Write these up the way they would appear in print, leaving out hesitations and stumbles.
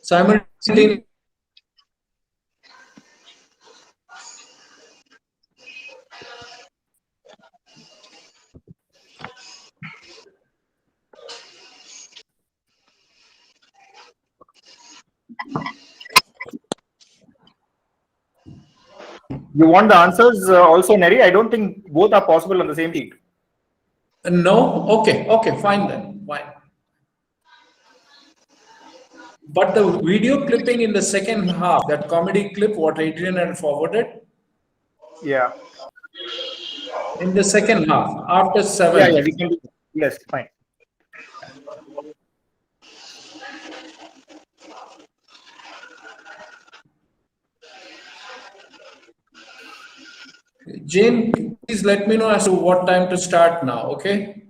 simultaneously. You want the answers also, Nerry? I don't think both are possible on the same sheet. No? Okay, fine then. Fine. But the video clipping in the second half, that comedy clip, what Adrian had forwarded, Yeah. in the second half, after 7. Yeah, we can do that. Yes, fine. Jane, please let me know as to what time to start now, okay?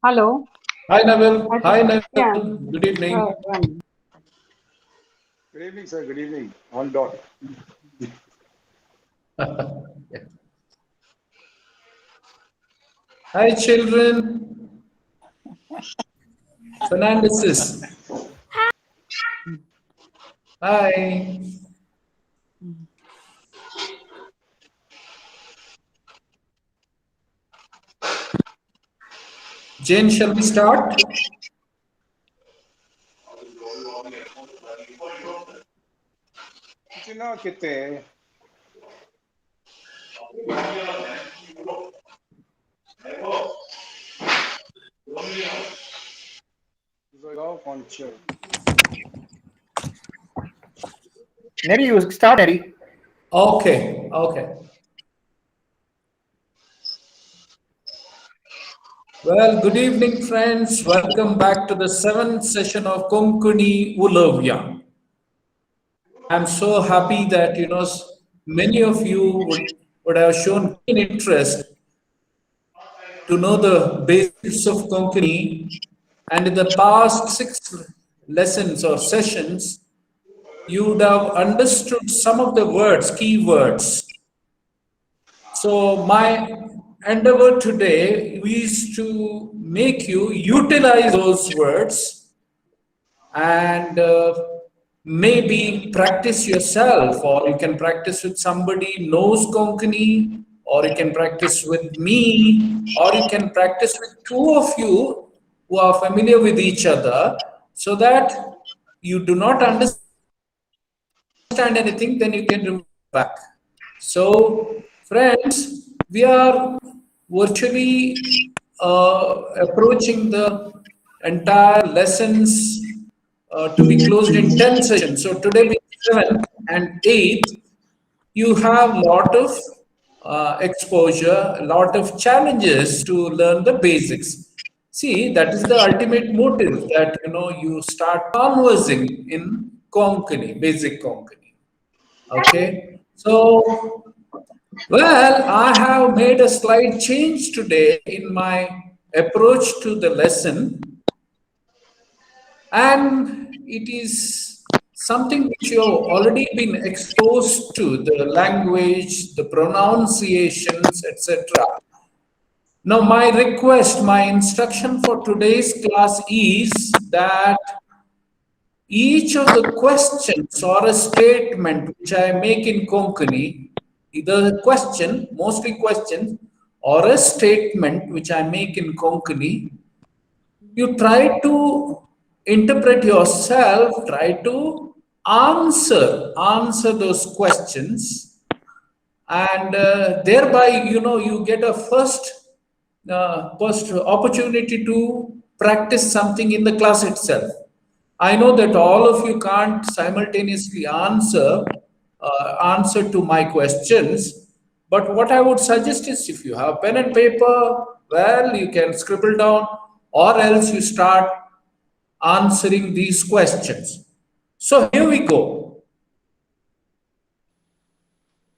Hello. Hi, Nabil. Hi, Nabil. Yeah. Good evening. Good evening, sir. Good evening. On dot. Yeah. Hi, children. Fernandez. Hi. Jane, shall we start? Nerry, you start, Nerry. Okay. Well, good evening, friends. Welcome back to the 7th session of Konkani Ulovyan. I'm so happy that, many of you would have shown keen interest to know the basics of Konkani. And in the past 6 lessons or sessions, you would have understood some of the words, key words. So my endeavor today is to make you utilize those words and maybe practice yourself, or you can practice with somebody knows Konkani, or you can practice with me, or you can practice with 2 of you who are familiar with each other, so that you do not understand anything, then you can remember back. So, friends, we are virtually approaching the entire lessons to be closed in 10 sessions. So today being 7th and 8th, you have a lot of exposure, a lot of challenges to learn the basics. See, that is the ultimate motive, that you start conversing in Konkani, basic Konkani. Okay, so well, I have made a slight change today in my approach to the lesson, and it is something which you have already been exposed to, the language, the pronunciations, etc. Now, my request, my instruction for today's class is that each of the questions or a statement which I make in Konkani, either a question, mostly questions, or a statement which I make in Konkani, you try to interpret yourself, try to answer those questions, and thereby, you get a first opportunity to practice something in the class itself. I know that all of you can't simultaneously answer to my questions, but what I would suggest is, if you have pen and paper, well, you can scribble down, or else you start answering these questions. So here we go.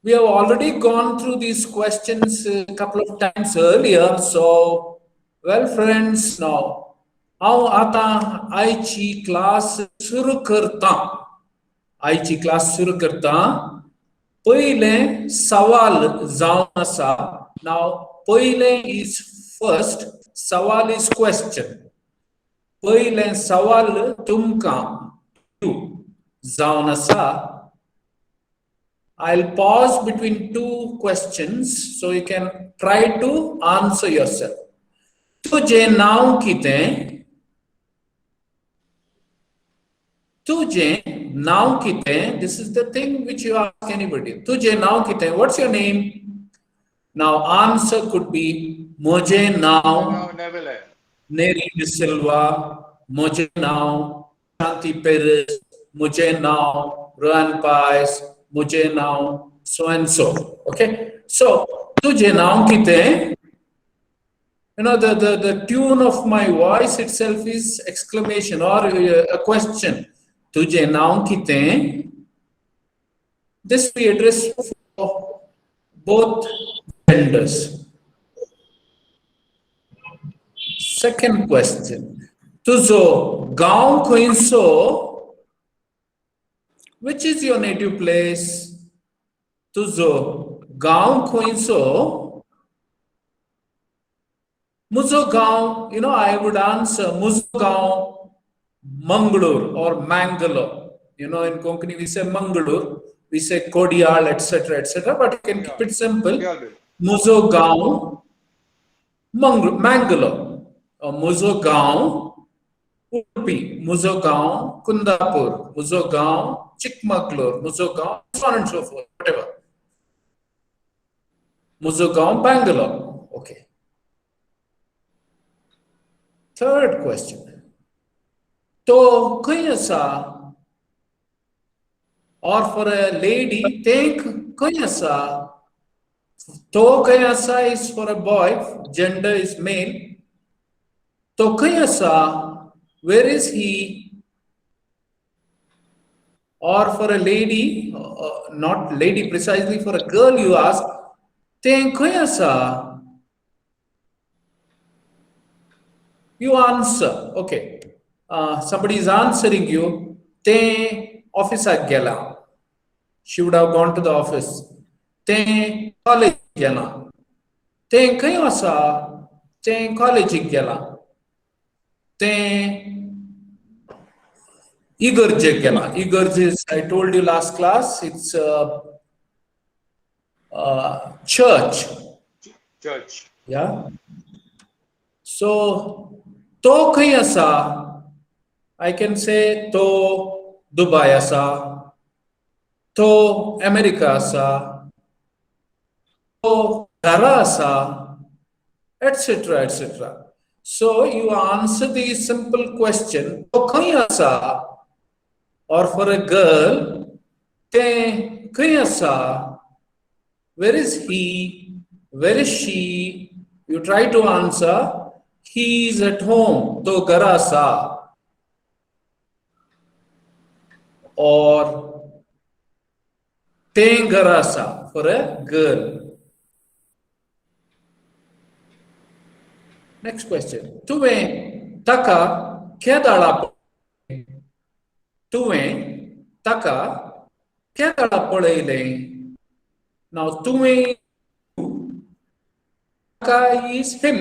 We have already gone through these questions a couple of times earlier. So, well, friends, now, how आता आयची class सुरू करता. आयची class सुरू करता पहिले सवाल जावन आसा नाव पहिले इज फर्स्ट सवाल इज क्वेश्चन पहिले सवाल तुमकां जावन आसा I'll pause between two questions so you can try to answer yourself. तुझे नाव कितें? तुझे नाव कितें? This is the thing which you ask anybody. तुझे नाव कितें? What's your name? Now answer could be मुझे नाव Nerry de Silva, मुझे नाव Shanti Perez, मुझे नाव Rohan Pais, मुझे नाव so and so. Okay, so तुझे नाव कितें? You know the tune of my voice itself is exclamation or a question. तुझे नाव कितें? This we address for both genders. Second question. तुझो गांव खंयचो? Which is your native place? तुझो गांव खंयचो? मुजो गांव, you know, I would answer मुजो गांव, Mangalore or Mangalore. You know, in Konkani we say Mangalore, we say Kodiyal, etc. But you can keep it simple. मुजो गांव, Mangalore. मुजो गांव Udupi, मुजो गांव Kundapur, मुजो गांव Chikmagalur, मुजो गांव so on and so forth, whatever. मुजो गांव Bangalore. Okay. Third question. तो खंय आसा? Or for a lady, think खंय आसा? तो खंय आसा is for a boy, gender is male. तो खंय आसा? Where is he? Or for a lady, not lady precisely, for a girl you ask, तें खंय आसा? You answer, okay. Somebody is answering you, तें ऑफिसाक गेला. She would have gone to the office. तें college गेला. तें खंय आसा? तें कॉलेजीक गेला. तें इगर्जेक गेला. Igorj, I told you last class, it's church. Church. Yeah. So, to खंय आसा? I can say to Dubai आसा, to America आसा, to घरा आसा, etc. So you answer the simple question, to खंय आसा? Or for a girl, तें खंय आसा? Where is he? Where is she? You try to answer, he is at home, to घरा आसा. Or तें घरा आसा for a girl. Next question. तुवें ताका केदाळा तुवें ताका केदाळा पळयलें? Now तुवें taka is him.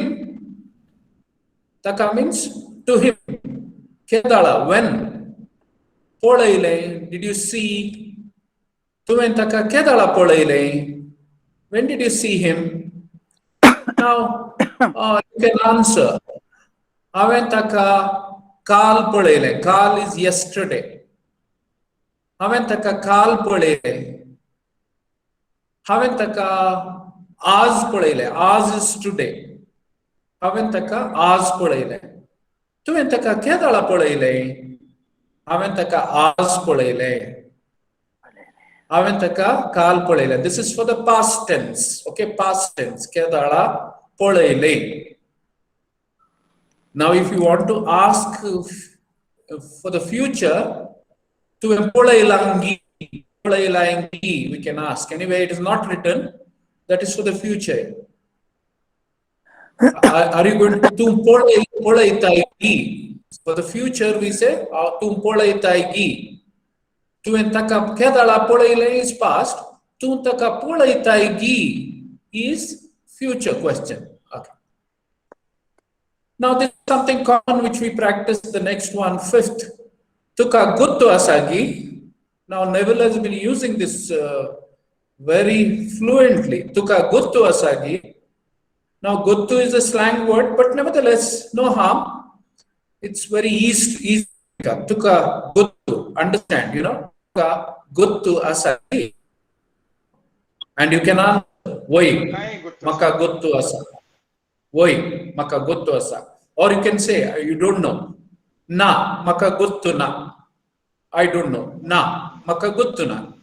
Taka means to him. केदाळा when? पळयलें, did you see? तुवें ताका केदाळा पळयलें? When did you see him? Now you can answer. हांवें ताका काल पळयलें. काल is yesterday. हांवें ताका काल पळयलें. हांवें ताका आज पळयलें. आज is today. हांवें ताका आज पळयलें. तुवें ताका केदाळा पळयलें? हांवें ताका आज पळयलें. हांवें ताका काल पळयलें. This is for the past tense. Okay, past tense. केदाळा पळयलें. Now, if you want to ask for the future, तुवें पळयलांगी, पळयलांगी, we can ask. Anyway, it is not written. That is for the future. Are you going to तुम पळयतायगी? For the future, we say तुम पळयतायगी. Tuen taka kedala polaile is past. Tun taka polaitai gi is future question. Okay. Now this is something common which we practice. The next one, fifth. Tuka guttu asagi. Now Neville has been using this very fluently. Tuka guttu asagi. Now guttu is a slang word, but nevertheless, no harm. It's very easy. Tuka guttu. Understand, Tuka guttu asagi. And you can answer, Woi, maka guttu asagi. Woi, maka guttu asa. Or you can say, you don't know. Na, maka guttu na. I don't know. Na, maka guttu na.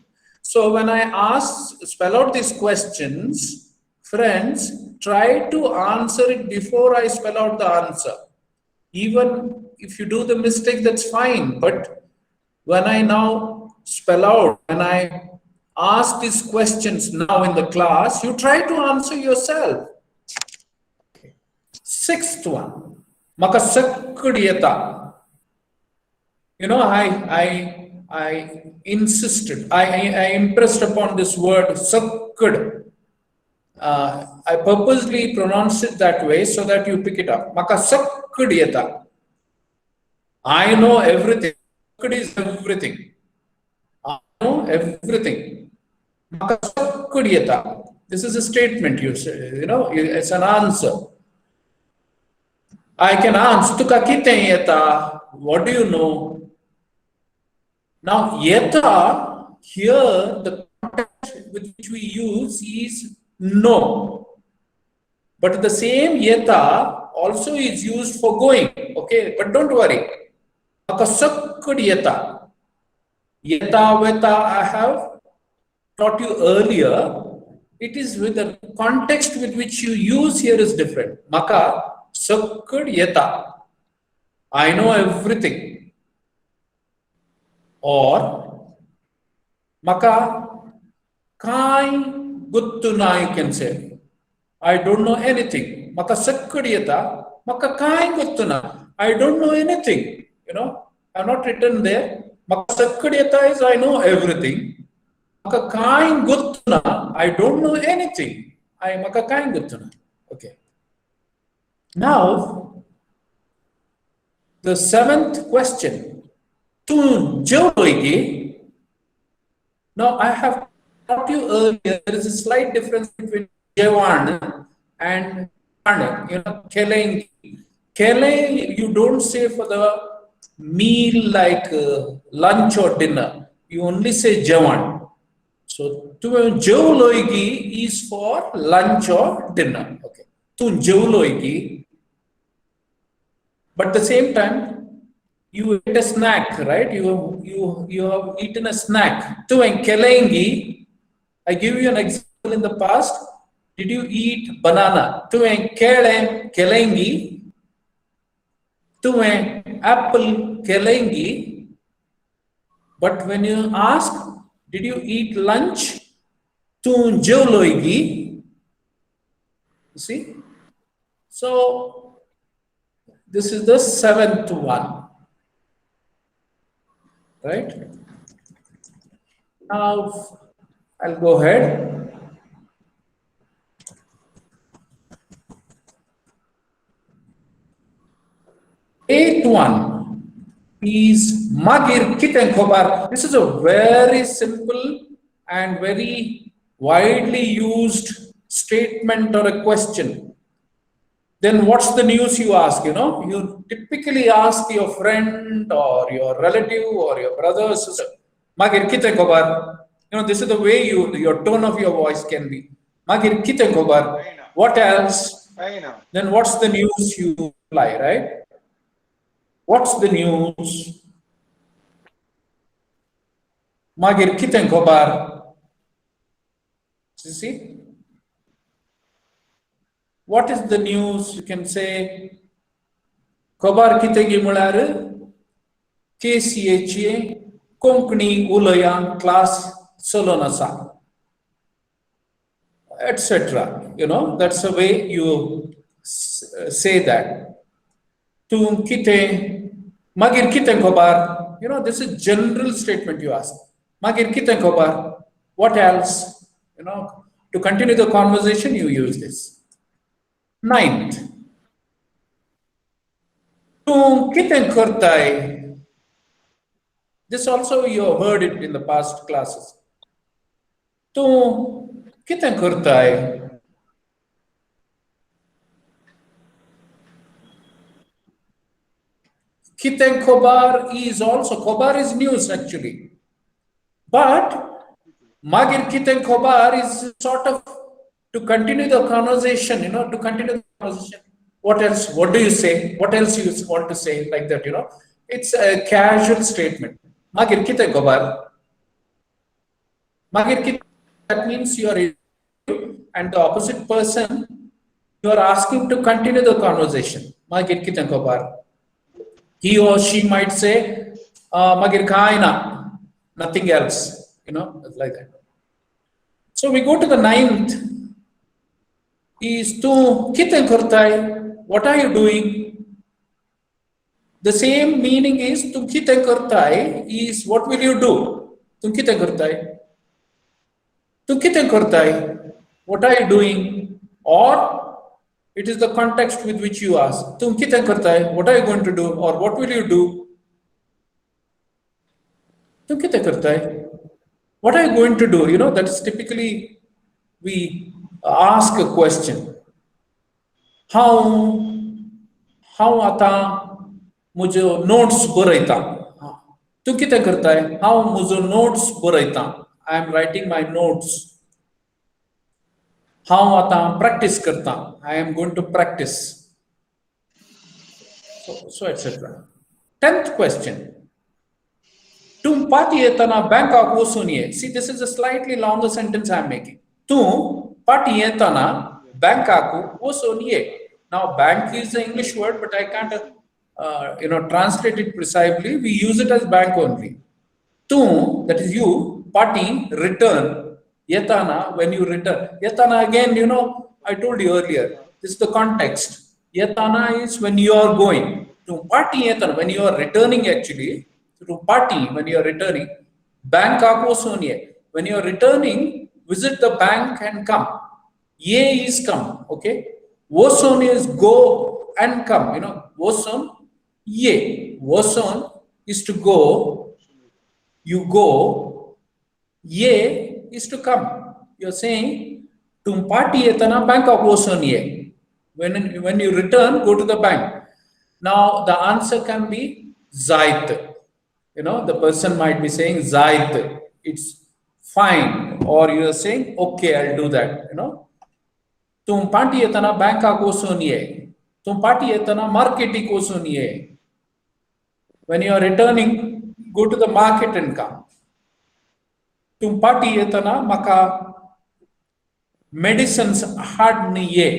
So when I spell out these questions, friends, try to answer it before I spell out the answer. Even if you do the mistake, that's fine. But when I now spell out, when I ask these questions now in the class, you try to answer yourself. Sixth one, maka sakkudiyata. I insisted, I impressed upon this word sakkud. I purposely pronounced it that way so that you pick it up. Maka sakkudiyata. I know everything. Sakkud is everything. I know everything. Maka sakkudiyata. This is a statement you say, it's an answer. I can answer, Tuka kite yeta, what do you know? Now, yeta, here, the context with which we use is no. But the same yeta also is used for going, okay? But don't worry. Makasakkud yeta. Yeta, veta, I have taught you earlier. It is with the context with which you use here is different. Maka sakkud yeta. I know everything. Or maka kai guttuna, you can say. I don't know anything. Maka sakkud yeta. Maka kai guttuna. I don't know anything. I have not written there. Maka sakkud yeta is I know everything. Maka kai guttuna. I don't know anything. Maka kai guttuna. Okay. Now, the seventh question. Tu joloigi. Now, I have taught you earlier, there is a slight difference between Jevan and Keleng. Keleng, you don't say for the meal like lunch or dinner. You only say Jevan. So, tu joloigi is for lunch or dinner. Okay. Tu joloigi. But at the same time, you ate a snack, right? You have eaten a snack. Tu kelengi. I give you an example in the past. Did you eat banana? Tu kelengi. Tu apple kelengi. But when you ask, did you eat lunch? Tu joloigi. You see? So this is the seventh one. Right? Now, I'll go ahead. Eighth one is Magir Kiten Khobar. This is a very simple and very widely used statement or a question. Then what's the news you ask, You typically ask your friend or your relative or your brother or sister, Magir kite kobar. This is the way your tone of your voice can be. Magir kite kobar. What else? Then what's the news you reply, right? What's the news? Magir kite kobar. You see? What is the news? You can say, Kobar kitegi mularu, KCHA, Konkani Ulovyan class Solonasa, etc. That's the way you say that. Tu kite, magir kite kobar. This is general statement you ask. Magir kiten kobar. What else? To continue the conversation, you use this. Ninth. Tu kiten kurtai. This also you have heard it in the past classes. Tu kiten kurtai. Kiten kobar is also, kobar is news actually. But Magir kiten kobar is sort of to continue the conversation, to continue the conversation. What else? What do you say? What else you want to say like that, It's a casual statement. Magir kiten kobar. Magir kiten, that means you are and the opposite person, you are asking to continue the conversation. Magir kiten kobar. He or she might say, Magir kaina, nothing else, like that. So we go to the ninth. Is tu kiten kurtai? What are you doing? The same meaning is tu kiten kurtai is what will you do? Tu kiten kurtai. Tu kiten kurtai. What are you doing? Or it is the context with which you ask. Tum kiten kurtai. What are you going to do? Or what will you do? Tum kiten kurtai. What are you going to do? That's typically we ask a question. How आता मुझे notes बरयता? तू कितें करताय? How मुझे notes बरयता? I am writing my notes. How आता practice करता? I am going to practice. So etc. 10th question. तुम पार्टी येताना बँकाक वचून ये. See, this is a slightly longer sentence I am making. तू पार्टी येताना बँकाक वचून ये. Now, bank is the English word, but I can't, translate it precisely. We use it as bank only. Tu, that is you, party, return. Yatana, when you return. Yatana, again, I told you earlier, this is the context. Yatana is when you are going. To party, yatana, when you are returning actually. To party, when you are returning. Bank ako sonye. When you are returning, visit the bank and come. Ye is come, okay? Woson is go and come, Woson, ye. Woson is to go, you go, ye is to come. You're saying, tum party etana bank of woson ye. When you return, go to the bank. Now, the answer can be zait. The person might be saying zait. It's fine. Or you're saying, okay, I'll do that, तुम party येताना बँका कोसून ये. तुम party येताना मार्केटी कोसून ये. When you are returning, go to the market and come. तुम party येताना म्हाका medicines हाडून ये.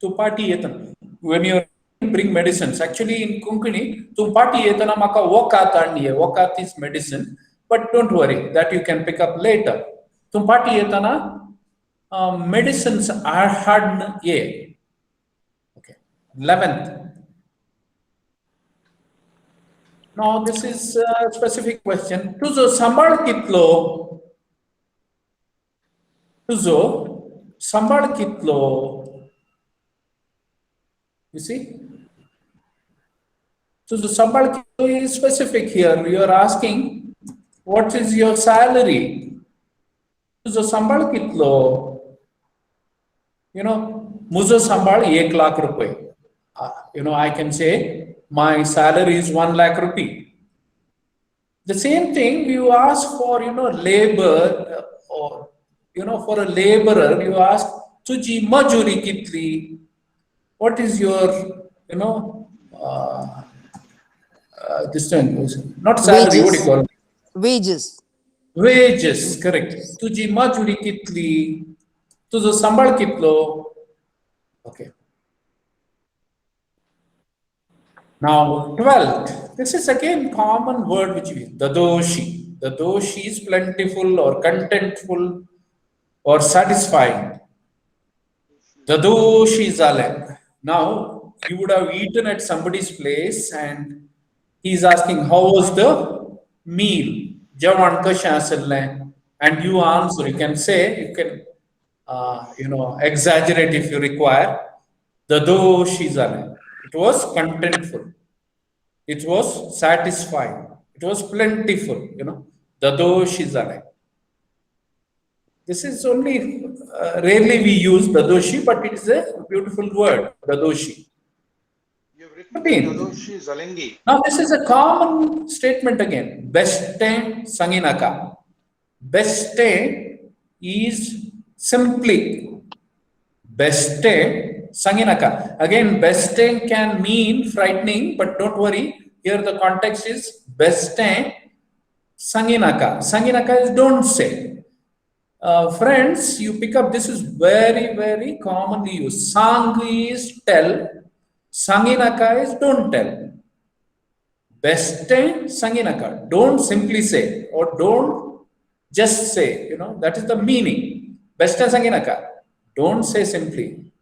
तुम पार्टी येताना. When you bring medicines. Actually, in Konkani, तुम पार्टी येताना म्हाका वोकात हाडून ये. Wokat is medicine. But don't worry, that you can pick up later. तुम पार्टी येताना medicines are hard ye. Okay. 11th. Now this is a specific question. Tuzo sambal kitlo. Tuzo sambal kitlo. You see? Tuzo sambal kitlo is specific here. You are asking, what is your salary? Tuzo sambal kitlo. Muzo sambal 1 lakh rupees. I can say my salary is 1 lakh rupee. The same thing you ask for, labor or, for a laborer, you ask, Tuji majuri kitli. What is your, this time, not salary, what do you call it? Wages. Wages, correct. Tuji majuri kitli. तुझो संबळ कितलो? Okay. Now 12th. This is again common word which we use. Dadoshi. Dadoshi is plentiful or contentful or satisfying. Dadoshi zale. Now you would have eaten at somebody's place and he's asking how was the meal. Jawan कशें आसलें? And you answer. You can say, you can, exaggerate if you require. The doshi zale. It was contentful. It was satisfying. It was plentiful. The doshi zale. This is only rarely we use dadoshi, but it is a beautiful word, dadoshi. You've written 14. Dadoshi Zalingi. Now this is a common statement again. Beste sanginaka. Beste is simply beste sanginaka. Again, beste can mean frightening, but don't worry. Here the context is beste sanginaka. Sanginaka is don't say. Friends, you pick up, this is very, very commonly used. Sang is tell, sanginaka is don't tell. Beste sanginaka, don't simply say or don't just say, that is the meaning. Beste sanginaka, don't say simply.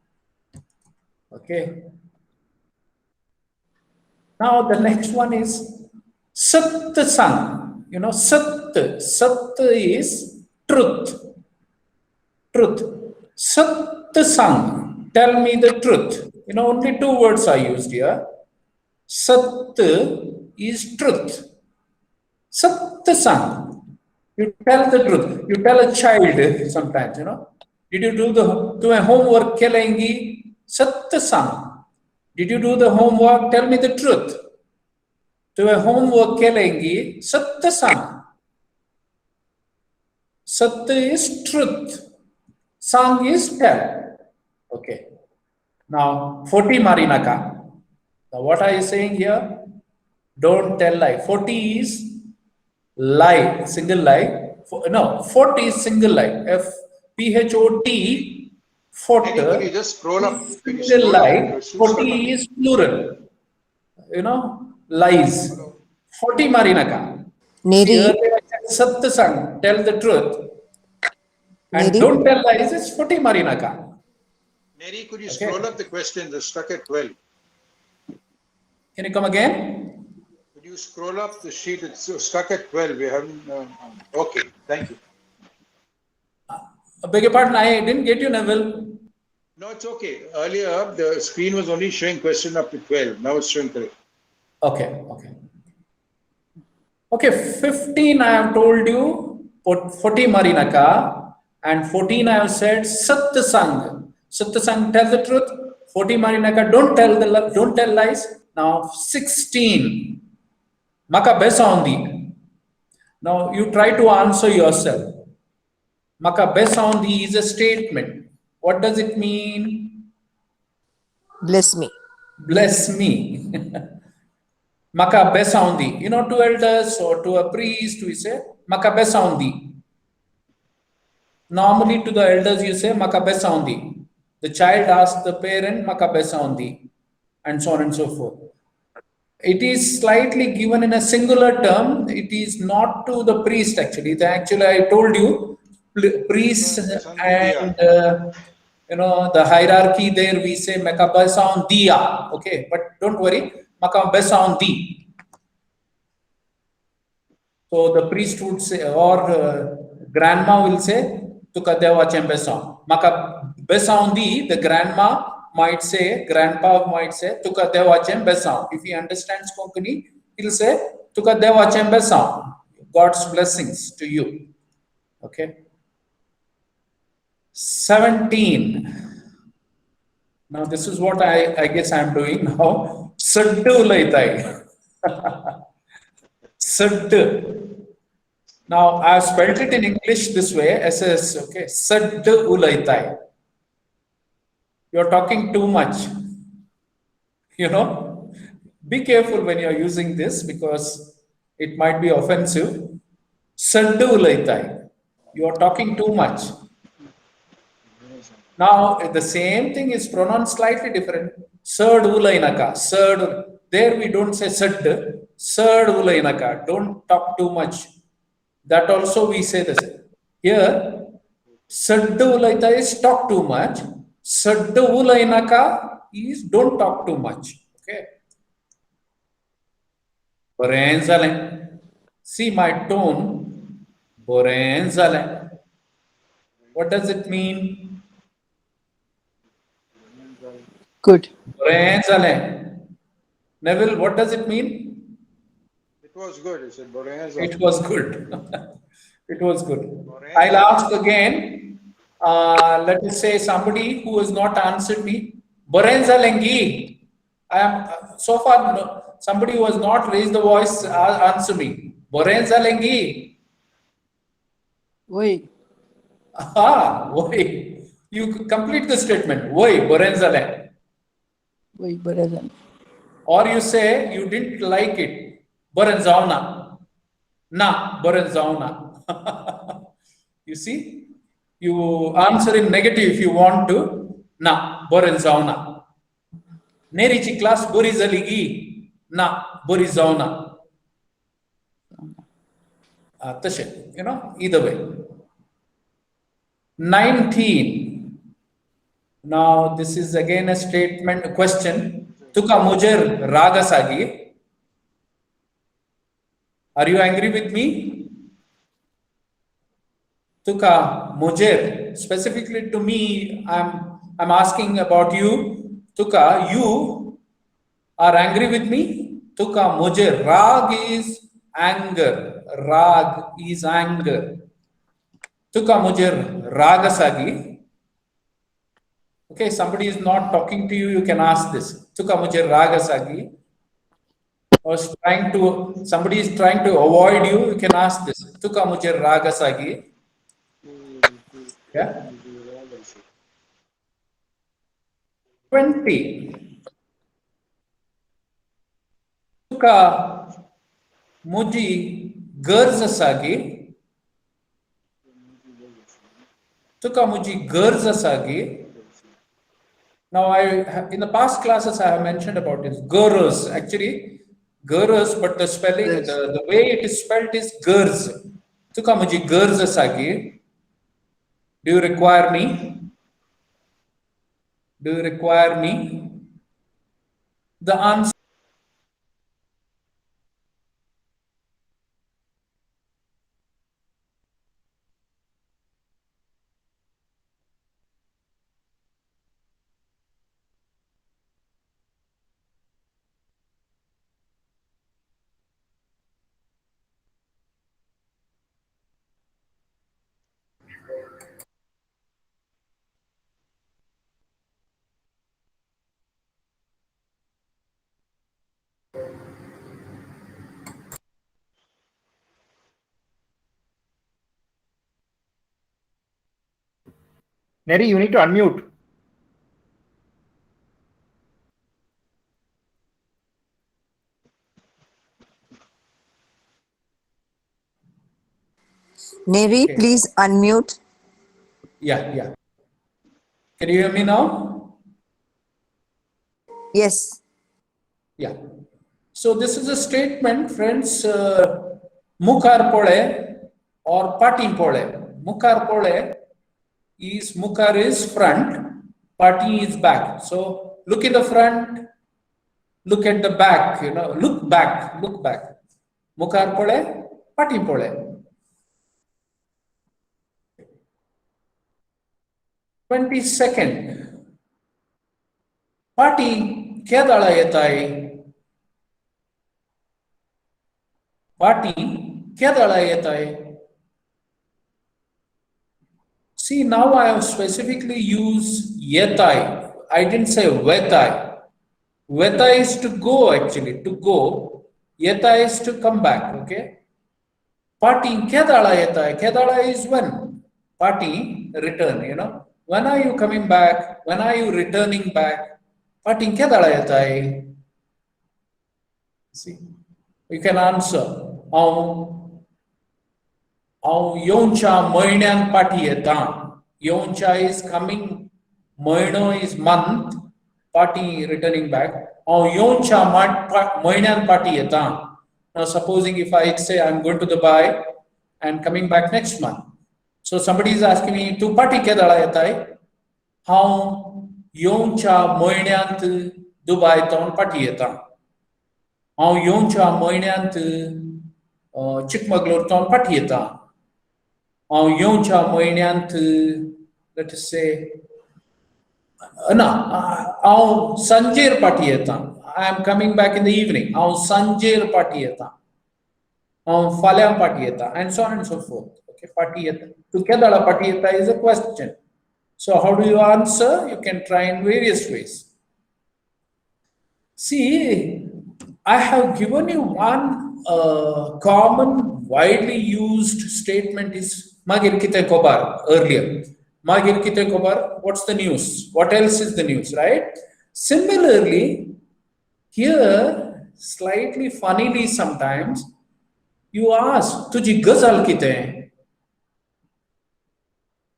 Okay. Now the next one is Sat Sang. Sat is truth. Truth. Sat Sang. Tell me the truth. Only two words are used here. Sat is truth. Sat Sang. You tell the truth. You tell a child sometimes, Did you do the homework? Kelengi. Sat Sang. Did you do the homework? Tell me the truth. To a homework kelengi. Sat Sang. Sat is truth. Sang is tell. Okay. Now, 40 marinaka. Now, what are you saying here? Don't tell lie. 40 is lie, single lie. 40 is single lie. Phot, 40. Could you just scroll up? Single lie. 40 is plural. Lies. 40 marinaka. Nerry, Sat Sang, tell the truth. And Nerry? don't tell lies, it's 40 marinaka. Nerry, could you scroll up the question? They're stuck at 12. Can you come again? Could you scroll up the sheet? It's stuck at 12. We haven't. Okay, thank you. I beg your pardon, I didn't get you, Neville. No, it's okay. Earlier, the screen was only showing question up to 12. Now it's showing correct. Okay. Okay, 15 I have told you, 40 marinaka, and 14 I have said Sat Sang. Sat Sang, tell the truth. 40 marinaka, don't tell lies. Now 16. Maka besaundi. Now you try to answer yourself. Maka besaundi is a statement. What does it mean? Bless me. Bless me. Maka besaundi. To elders or to a priest, we say Maka besaundi. Normally to the elders, you say Maka besaundi. The child asks the parent Maka besaundi, and so on and so forth. It is slightly given in a singular term. It is not to the priest actually. I told you, priests and the hierarchy there we say Maka besaundi. Okay, but don't worry, Maka besaundi. So the priest would say, or grandma will say, Tuka dewa chembesong. Maka besaundi, the grandma might say, grandpa might say, Tuka dewa chembesong. If he understands Konkani, he'll say, Tuka dewa chembesong. God's blessings to you. Okay. 17. Now this is what I guess I'm doing now. Saddu laitai. Saddu. Now I have spelled it in English this way, SS, okay. Saddu ulaitai. You're talking too much. Be careful when you're using this because it might be offensive. Saddu ulaitai. You're talking too much. Now the same thing is pronounced slightly different. Sard ulainaka. Sard. There we don't say sad. Sard ulainaka. Don't talk too much. That also we say this. Here, saddu ulaita is talk too much. Saddu ulainaka is don't talk too much. Okay. See my tone. Boren zale. What does it mean? Good. Boren zale. Neville, what does it mean? It was good. He said, Borenza. It was good. It was good. Boren I'll zale. ask again. Let us say somebody who has not answered me. Boren zalengi. I am so far somebody who has not raised the voice answer me. Boren zalengi. Oi. Aha, why? You complete the statement. Why Borenzale? Oi, brother. Or you say you didn't like it. Borenzauna. Na Borenzauna. You see? You answer in negative if you want to. Na Borenzauna. Nerichi class Borizaligi. Na Borizauna. Tashe. You know, either way. 19. Now, this is again a statement, a question. Tuka mujher raga sagi. Are you angry with me? Tuka mujher, specifically to me, I'm asking about you. Tuka, you are angry with me? Tuka mujher, rag is anger. Rag is anger. Tuka mujher raga sagi. Okay, somebody is not talking to you, you can ask this. Tuka mujhe raga sagi. Or somebody is trying to avoid you, you can ask this. Tuka mujhe raga sagi. Yeah. 20. Tuka muji garza sagi. Tuka muji garza sagi. Now, in the past classes, I have mentioned about this. Gurus, actually, gurus, but the spelling, the way it is spelled is gurs. Tuka muji gurs sagi. Do you require me? Do you require me? The answer. Nerry, you need to unmute. Nerry, Okay. please unmute. Yeah. Can you hear me now? Yes. Yeah. So this is a statement, friends. Mukar pole or patim pole. Mukar pole is mukar is front, pati is back. So look in the front, look at the back. You know, look back. Mukar pole, pati pole. 22nd. Pati क्या दाड़ा येता है? Pati क्या दाड़ा येता है? See, now I have specifically used yetai. I didn't say vetai. Vetai is to go, actually, to go. Yetai is to come back, okay? Pati kedala yetai. Kedala is when? Pati return, you know. When are you coming back? When are you returning back? Pati kedala yetai. See, you can answer. Yoncha Moinan Pati Etan. Yoncha is coming, Moino is month, Pati returning back. Yoncha Moinan Pati Etan. Now, supposing if I say I'm going to Dubai and coming back next month. So somebody is asking me, to Pati Kedala Etai? How Yoncha Moinan Dubai Ton Pati Etan? How Yoncha Moinan Chikmaglur Ton Pati Etan? Yoncha Moyniant, let us say, Sanjir Patieta. I am coming back in the evening. Sanjir Patieta. Falyam Patieta, and so on and so forth. Okay, Patieta. Together, Patieta is a question. So, how do you answer? You can try in various ways. See, I have given you one common, widely used statement is Magir Kite Kobar earlier. Magir Kite Kobar, what's the news? What else is the news, right? Similarly, here, slightly funnily sometimes, you ask, Tuji Ghazal Kite?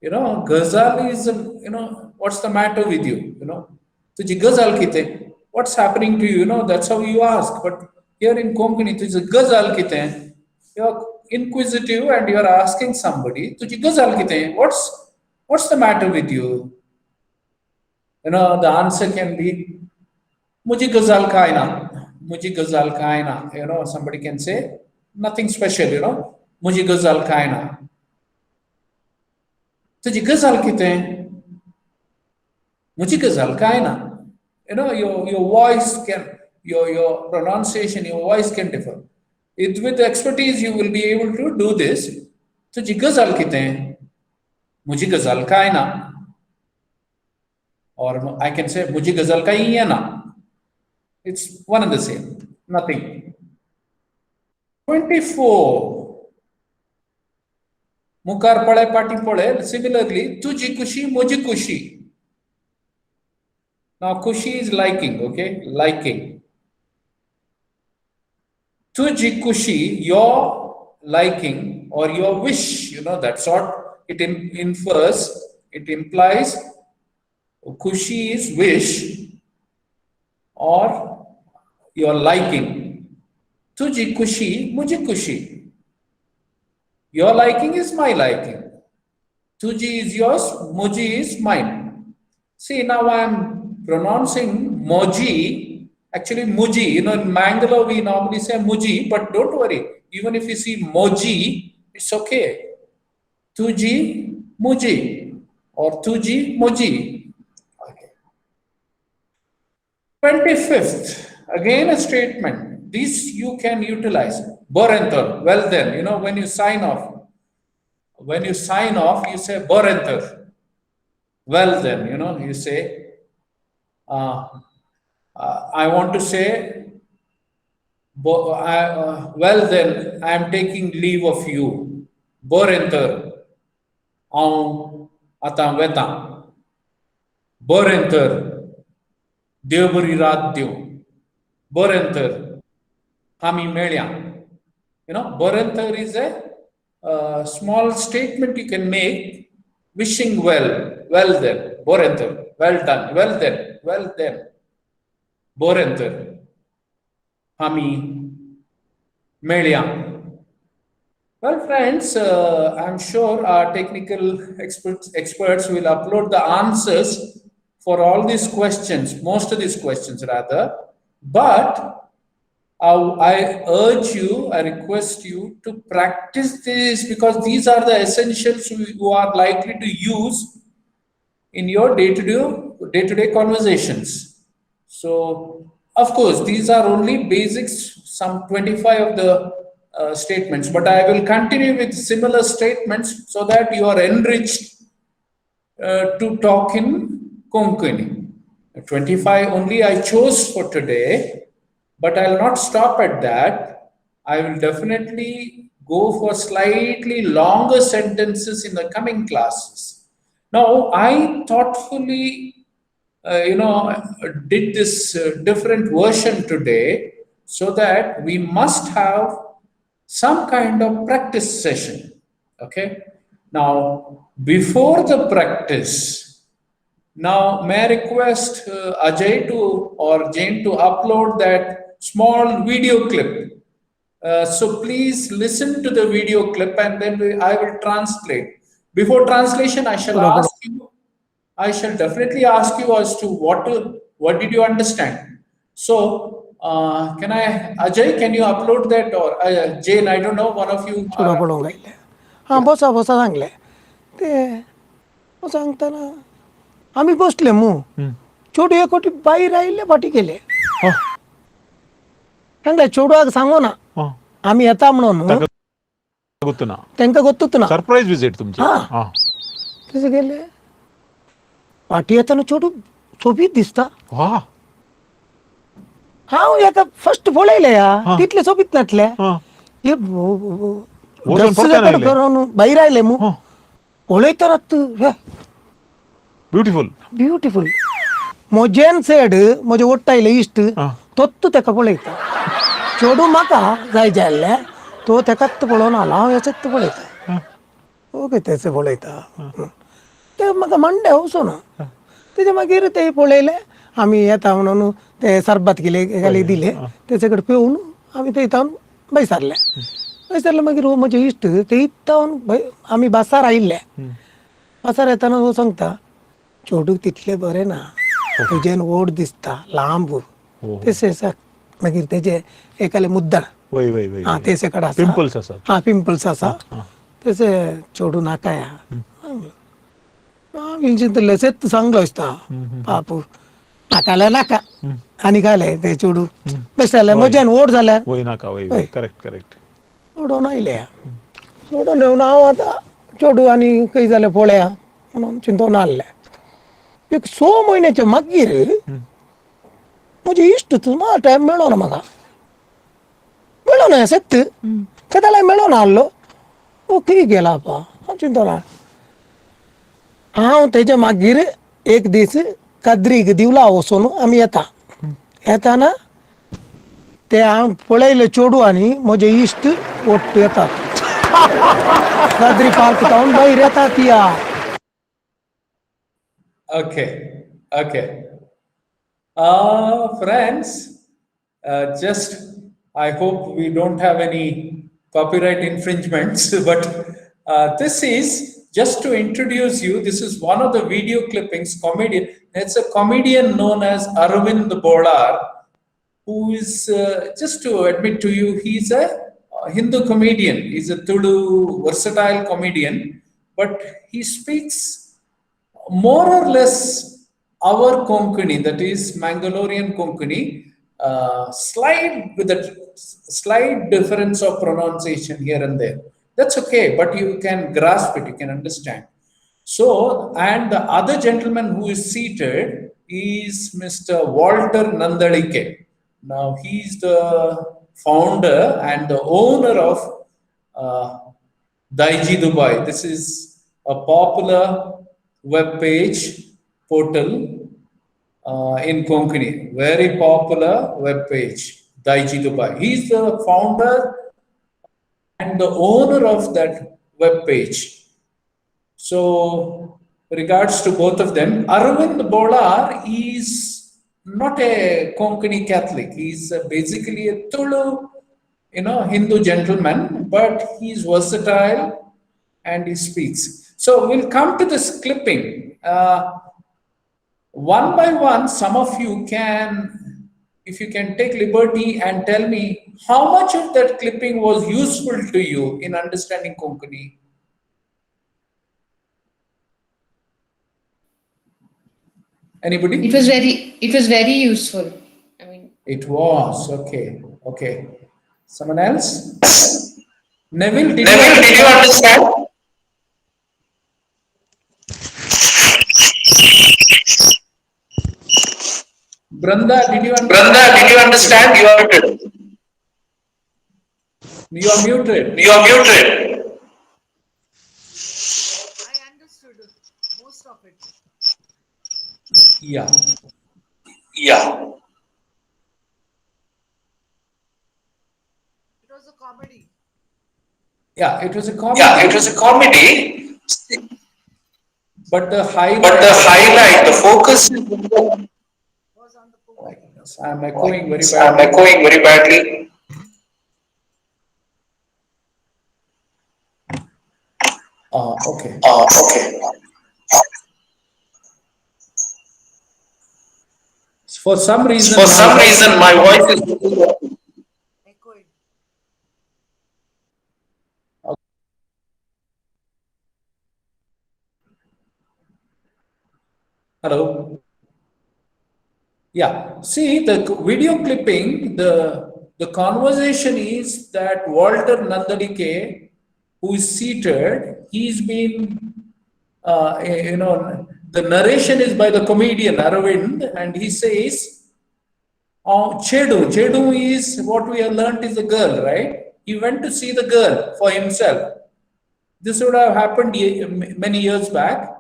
Ghazal is, what's the matter with you? Tuji Ghazal Kite? What's happening to you? That's how you ask. But here in Konkani, Tuji Ghazal Kite? You're inquisitive and you're asking somebody, Tuji Ghazal Kite? What's the matter with you? The answer can be, Muji Ghazal Kaina. Muji Ghazal Kaina. Somebody can say, nothing special, Muji Ghazal Kaina. तुझी गजल किते हैं मुझे गजल का है ना your voice can your pronunciation, your voice can differ. With expertise you will be able to do this. तुझी गजल किते हैं मुझे गजल का है ना, or I can say मुझे गजल का ही है ना. It's one and the same, nothing. 24 Mukar pade pati pade. Similarly, tuji kushi, muji kushi. Now, kushi is liking, okay? Liking. Tuji kushi, your liking or your wish, that's what it infers. It implies kushi is wish or your liking. Tuji kushi, muji kushi. Your liking is my liking. Tuji is yours, muji is mine. See, now I am pronouncing moji, actually muji. In Mangalore we normally say muji, but don't worry. Even if you see moji, it's okay. Tuji, muji, or tuji, muji. Okay. 25th, again a statement. This you can utilize. Borenthor. Well then, when you sign off, you say Borenthor. Well then, you say, I want to say, well then, I am taking leave of you. Borenthor. Atam vetam. Borenthor. Devburi radyo. Borenthor. Hami melya. Borenthor is a small statement you can make, wishing well. Well then, Borenthor. Well done. Well then. Well then. Borenthor. Hami Melia. Well, friends, I'm sure our technical experts will upload the answers for all these questions, most of these questions rather. But I urge you, I request you to practice this because these are the essentials you are likely to use in your day-to-day conversations. So, of course, these are only basics, some 25 of the statements, but I will continue with similar statements so that you are enriched to talk in Konkani. 25 only I chose for today. But I'll not stop at that. I will definitely go for slightly longer sentences in the coming classes. Now, I thoughtfully, did this different version today so that we must have some kind of practice session. Okay. Now, before the practice, now, may I request Ajay or Jane to upload that small video clip. So please listen to the video clip and then I will translate. Before translation, I shall definitely ask you as to what did you understand. So Ajay, can you upload that, or Jane, I don't know, one of you. हां बसा बसा सांगले ते मग सांगताना आम्ही बसले मग छोटू एक कोटी बाई राहिले पाठी केले सांगले छोडू सांगू ना आम्ही येता म्हणून त्यांना ಗೊತ್ತಿತ್ತು ना ಸರ್ಪ್ರೈಸ್ ವಿಸಿಟ್ तुमची हा तसे गेले पाठी येताना छोटू सोबीत दिसता वा हा एका फर्स्ट बोलायला या तिथले सोबीत नटल्या हे वचन फक्त नाही करून बाई राहिले मग बोलायता ಬ್ಯೂಟಿಫುಲ್ ಬ್ಯೂಟಿಫುಲ್ ಮೊಜೆನ್ ಸೈಡ್ ಮೊಜೆ ಒಟ್ಟಾಯಿಲ್ಲ ಇಷ್ಟು ತೊತ್ತು ತೆಕ ಪೊಳೈತ ಚೋಡು ಮಕ जायचे आले तो तेकात पळोवन आला हांव याच्यात पळयता ओके तेचे पळयता ते म्हाका मंडे वचो ना तेजे मागीर ते पळयले आमी येता म्हणून ते सरबत गेले दिले तेचे कडेन पिवन आमी ते येतावन बैसारले मागीर हो म्हजे इश्ट ते इत्तावन आमी बासार आयिल्ले बासार येताना हो सांगता चोडूक तितले बरें ना तुजेन ओड दिसता लांब तेसे मागीर तेजे एकाले मुद्दळ वय वय वय हा तेसे कडेन आसा पिंपल्स आसात हा पिंपल्स आसा तेसे चोडू नाका या हांवें चिंतलें सेत सांगलो आसता पापू नाकाल्या नाका आनी कायले ते चोडू बेश्टाले म्हज्यान ओड जाल्यार वय नाका वय वय करेक्ट करेक्ट सोडून आयले सोडून येवन हांव आतां चोडू आनी खंय जालें पळया म्हणून चिंतून आसलें एक 6 म्हयन्याच्या मागीर म्हजे इश्ट म्हाका टायम मेळ्ळो ना म्हाका मेळ्ळो ना सत्त केदाला मेळ्ळो ना आसलो ओ खंय गेला पा हांव चिंतून हांव तेजे मागीर एक दीस काद्रीक दिवला वचून आमी येताना ते हांव पळयले चोडू आनी म्हजे इश्ट ओट्ट येतात काद्री पार्क जावन भायर येतात या Okay, okay. Friends, just I hope we don't have any copyright infringements, but this is just to introduce you. This is one of the video clippings. Comedian. It's a comedian known as Arvind Bolar, who is just to admit to you, he's a Hindu comedian. He's a Tulu versatile comedian, but he speaks more or less our Konkani, that is Mangalorian Konkani, with a slight difference of pronunciation here and there. That's okay, but you can grasp it, you can understand. So, and the other gentleman who is seated is Mr. Walter Nandalike. Now, he's the founder and the owner of Daiji Dubai. This is a popular web page portal in Konkani, very popular web page, Daiji Dubai. He's the founder and the owner of that web page. So, regards to both of them, Arvind Bolar is not a Konkani Catholic. He's basically a Tulu, Hindu gentleman, but he's versatile and he speaks. So we'll come to this clipping. One by one, some of you can, if you can take liberty and tell me how much of that clipping was useful to you in understanding Konkani. Anybody? It was very useful. I mean, It was, okay. Someone else? Neville, did you understand? Branda, did you understand? You are muted. You are muted. I understood most of it. Yeah. It was a comedy. Yeah, it was a comedy. But the highlight, the focus Was on the oh my goodness, I'm echoing very badly. Okay. For some reason, my voice is echoing. Hello. Yeah. See the video clipping. The conversation is that Walter Nandalike, who is seated, he's been, the narration is by the comedian Aravind, and he says, "Oh, Chedu. Chedu is what we have learnt is a girl, right? He went to see the girl for himself. This would have happened many years back.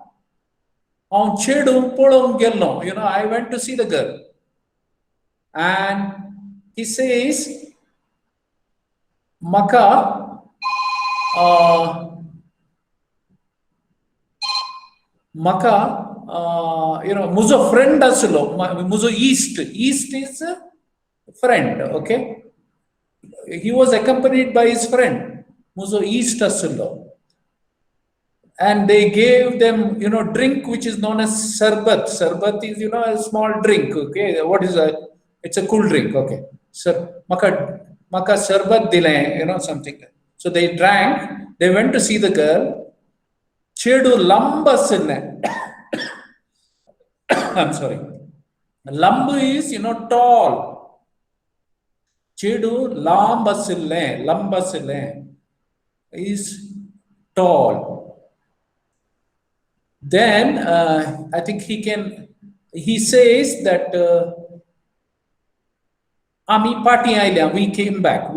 On Chedu Polom Gelno, I went to see the girl. And he says, Maka, Muzo friend asulo, Muzo East. East is a friend, okay? He was accompanied by his friend, Muzo East asulo. And they gave them, drink which is known as sarbat. Sarbat is, a small drink, okay? What is that? It's a cool drink, okay? So, maka sarbat dile, something. So they drank, they went to see the girl. Chedu lambasine. I'm sorry. Lambu is, tall. Chedu lambasile is tall. Then I think he says that Ami party aila, we came back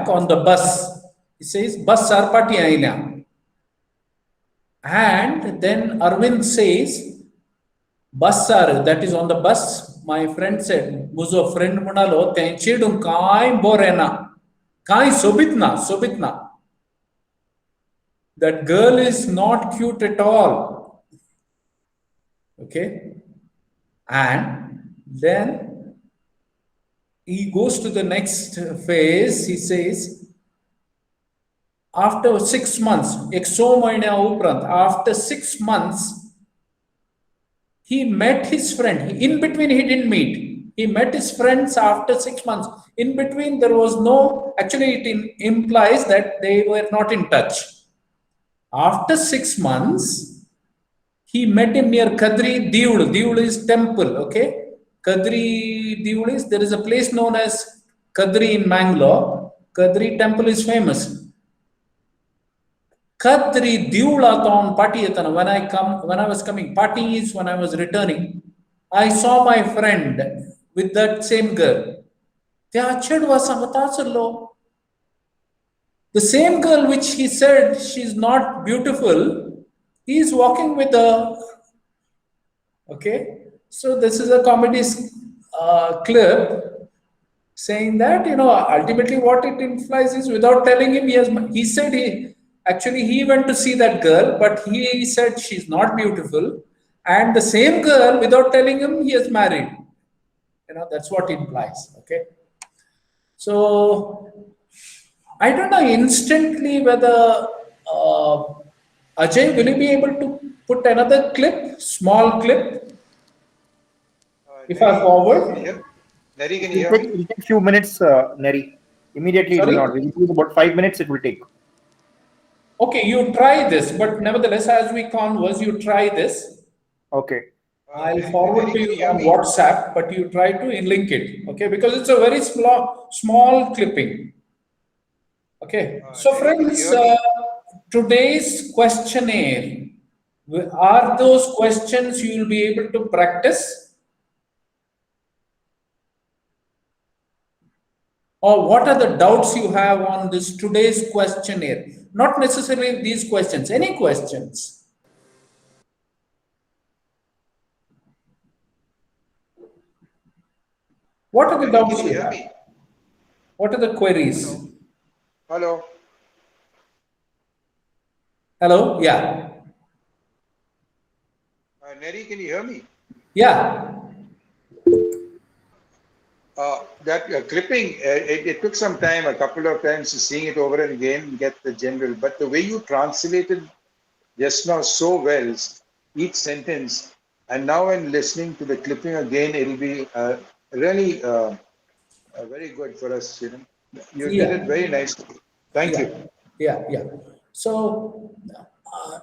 on the bus. He says, bus are party aila. And then Arvind says, bus are, that is on the bus. My friend said, Muzo friend munalo, tenchidum kai borena, kai sobitna. That girl is not cute at all. Okay? And then he goes to the next phase. He says, after 6 months, after 6 months, he met his friend. In between, he didn't meet. He met his friends after 6 months. In between, there was no, actually, it implies that they were not in touch. After 6 months, he met him near Kadri Diul. Diul is temple, okay? Kadri Diul is, there is a place known as Kadri in Mangalore. Kadri temple is famous. Kadri Diula town party when I was coming, party is when I was returning, I saw my friend with that same girl. The same girl which he said she's not beautiful, he is walking with her. Okay, so this is a comedy clip saying that, ultimately what it implies is, without telling him, he said he went to see that girl, but he said she's not beautiful. And the same girl, without telling him, he is married. That's what it implies. Okay. So I don't know instantly whether Ajay, will you be able to put another clip, small clip, if I forward? Nerry, can you hear It'll me? take a few minutes, Nerry. Immediately, it will not. It will take about 5 minutes. It will take. Okay, you try this, but nevertheless, as we converse, you try this. Okay. I'll forward to you on WhatsApp, but you try to link it, okay? Because it's a very small clipping. Okay, so friends, today's questionnaire, are those questions you will be able to practice? Or what are the doubts you have on this today's questionnaire? Not necessarily these questions, any questions. What are the doubts you have? What are the queries? Hello. Hello? Yeah. Nerry, can you hear me? Yeah. That clipping, it took some time, a couple of times, seeing it over and again, get the general. But the way you translated just now so well, each sentence, and now when listening to the clipping again, it'll be really very good for us. You did it very nicely. Thank you. Yeah. So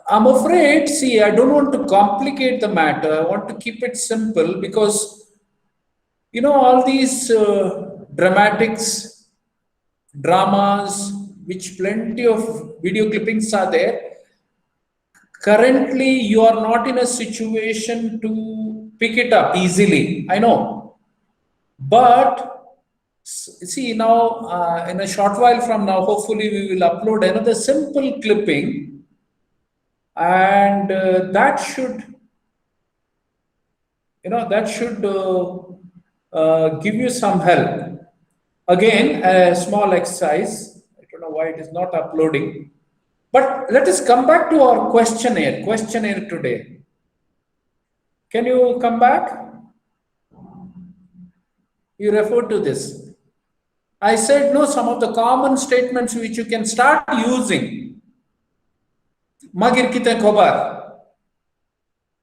I'm afraid, see, I don't want to complicate the matter. I want to keep it simple because, all these dramatics, dramas, which plenty of video clippings are there. Currently, you are not in a situation to pick it up easily. I know. But see, now, in a short while from now, hopefully, we will upload another simple clipping, and that should give you some help. Again, a small exercise. I don't know why it is not uploading. But let us come back to our questionnaire today. Can you come back? You referred to this. I said, no, some of the common statements which you can start using. Magir kiten khobar.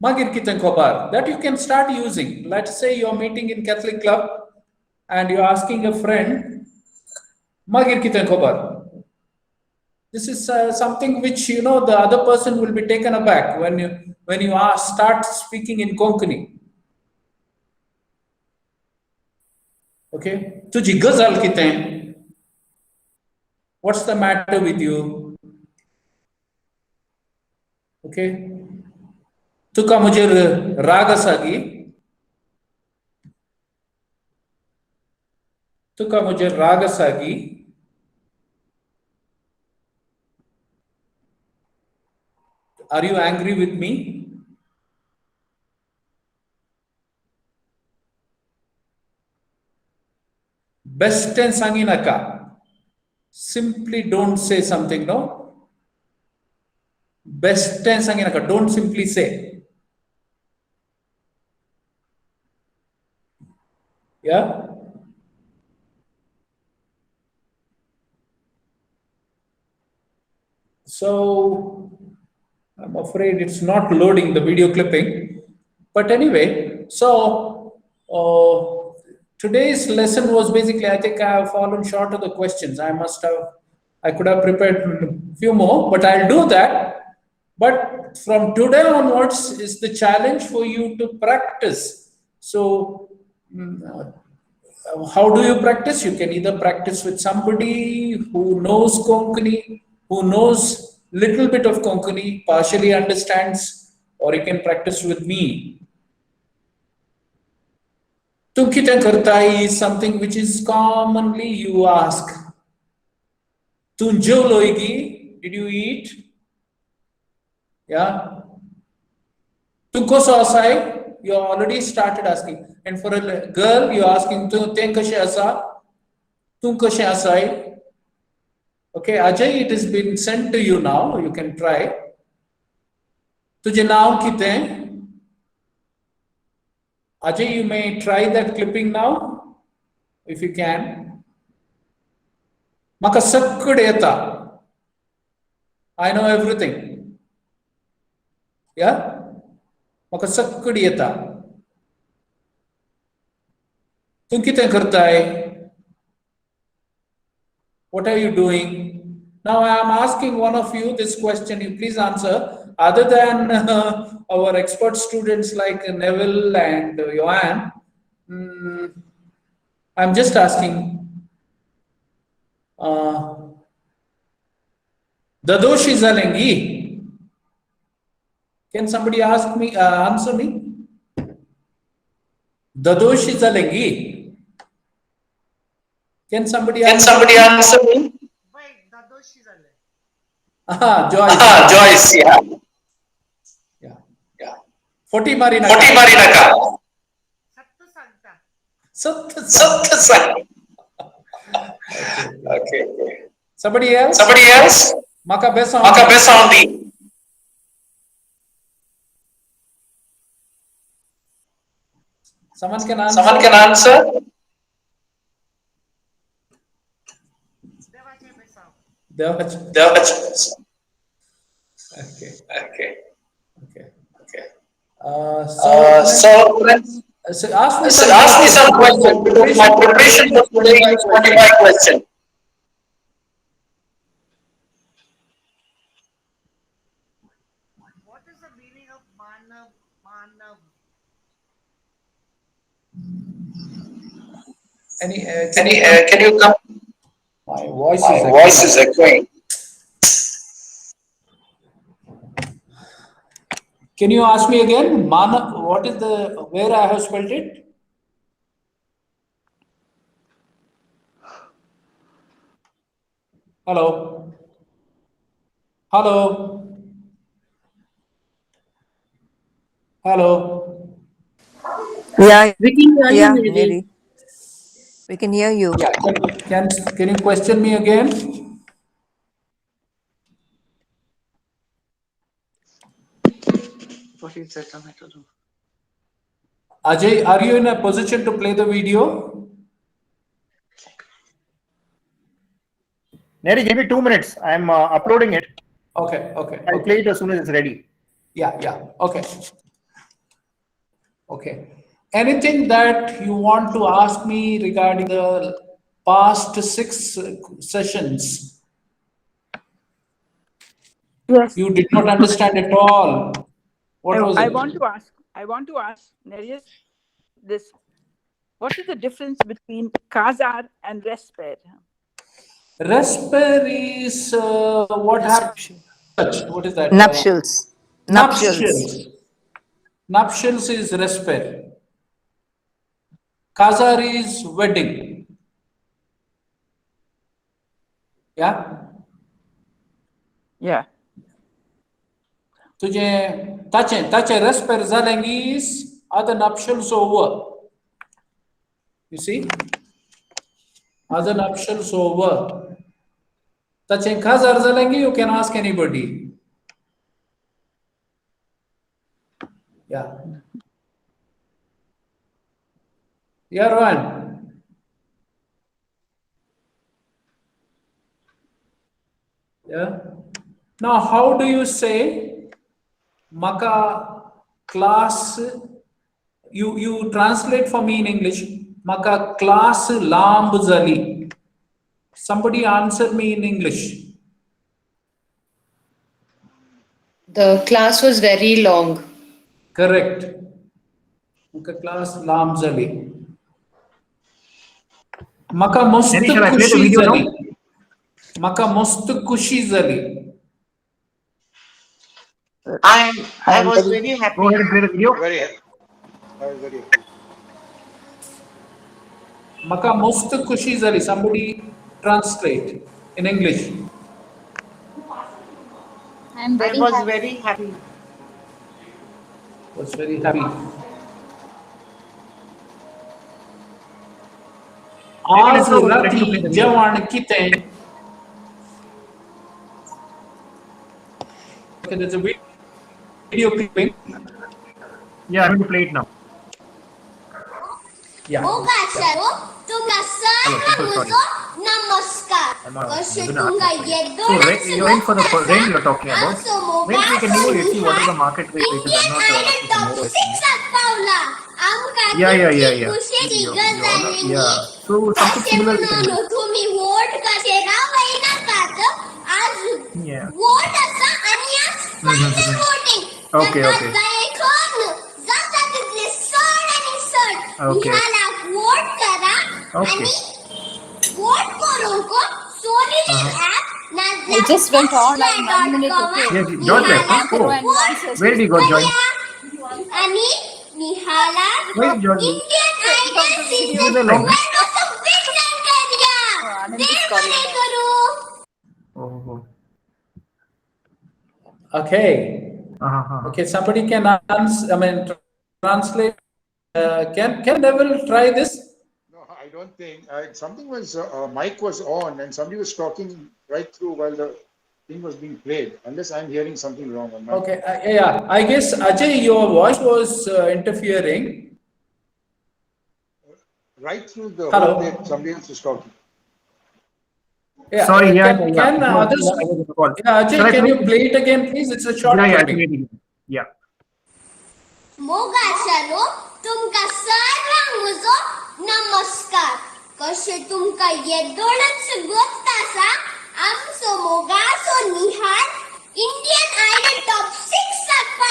Magir kiten khobar. That you can start using. Let's say you're meeting in Catholic club and you're asking a friend, Magir kiten khobar. This is something which, the other person will be taken aback when you start speaking in Konkani. Okay? Tuji gazal kiten. What's the matter with you? Okay? Tuka mujhe raga sagi. Tuka mujhe raga sagi. Are you angry with me? Best tense anginaka. Simply don't say something, no? Best tense anginaka. Don't simply say. Yeah? So, I'm afraid it's not loading the video clipping. But anyway, so today's lesson was basically, I think I have fallen short of the questions. I could have prepared a few more, but I'll do that. But from today onwards is the challenge for you to practice. So, how do you practice? You can either practice with somebody who knows Konkani, who knows little bit of Konkani, partially understands, or you can practice with me. Tum kitan karta hai is something which is commonly you ask. Tum jo loigi, did you eat? Yeah. Tum ko saasai, you already started asking. And for a girl, you're asking tum kashe asa, tum kashe asai. Okay, Ajay, it has been sent to you now. You can try. Tujhe naam kite? Ajay, you may try that clipping now, if you can. Maka sakkudeta. I know everything. Yeah? Maka sakkudeta. Tum kite karta hai? What are you doing? Now I am asking one of you this question. You please answer. Other than our expert students like Neville and Joanne, I'm just asking. Dadoshi zalengi. Can somebody answer me? Dadoshi zalengi. Can somebody answer me? Wait, Dadoshi zale. Joyce. Joyce, yeah. Yeah. 40 Marina. Marinaka. Sattu Santa. Sat. Sat. Okay. Somebody else? Maka besa. Maka Besaundi. Someone can answer. Devache Besau. Devach. Okay. So ask me some questions because my preparation for today is 25 questions. is the meaning of Manav? Manav. Can you come? My voice My is voice is echoing. Can you ask me again? Mana, what is the, where I have spelled it? Hello? Hello? Hello? Yeah, we can hear yeah, Nerry. We can hear you. Yeah, can you question me again? What is that tomato? Ajay, are you in a position to play the video? Nerry, give me 2 minutes. I'm uploading it. Okay. I'll play it as soon as it's ready. Yeah. Okay. Anything that you want to ask me regarding the past 6 sessions? Yes. You did not understand at all. What was it? I want to ask Nereus this. What is the difference between Khazar and Resper? Resper is what happened? What is that? Nuptials. Nuptials. Nuptials is Resper. Khazar is wedding. Yeah. Yeah. तुझे tache Resper zalengis are the nuptials over. You see? Other nuptials over. Tache Khazar zalengi, you can ask anybody. Yeah. Yeah, Rohan. Yeah. Now, how do you say Maka class? You translate for me in English. Maka class lamb zali. Somebody answer me in English. The class was very long. Correct. Maka class lamb zali. Maka most Nerry, shall I play the kushi video now? zali. Maka most kushi zali. I was very happy. Go ahead and play the video. Very happy. I was very happy. Maka most kushi zali. Somebody translate in English. I was very happy. Was very happy. आज राती जवान किते. Okay, there's a video clipping. Yeah, I'm going to play it now. Yeah. Namaskar. So, you're in for the range you're talking about. When we can immediately see what is the market rate, because I'm not Yeah. So something similar we can do. Yeah. Okay. It just went online 1 minute. Okay. Yeah, George left. Huh? Oh. Where did he go join? Where did George go? He was alone. Oh. Okay. Uh-huh. Okay, somebody can answer, translate. Can Neville try this? No, I don't think. Something was, mic was on and somebody was talking right through while the thing was being played, unless I'm hearing something wrong on my. Okay, yeah. I guess, Ajay, your voice was interfering. Right through the Hello? whole day, somebody else was talking. Yeah. Sorry, Can others? I was on the call. Yeah, Shall I Ajay, can play you it? play it again, please? It's a short Yeah, clipping. yeah. मोगासरो तुमका सर्वांगचो नमस्कार. कशे तुमका येदोळच गोत्तासा आमचो मोगाचो निहाल Indian idol top 6 क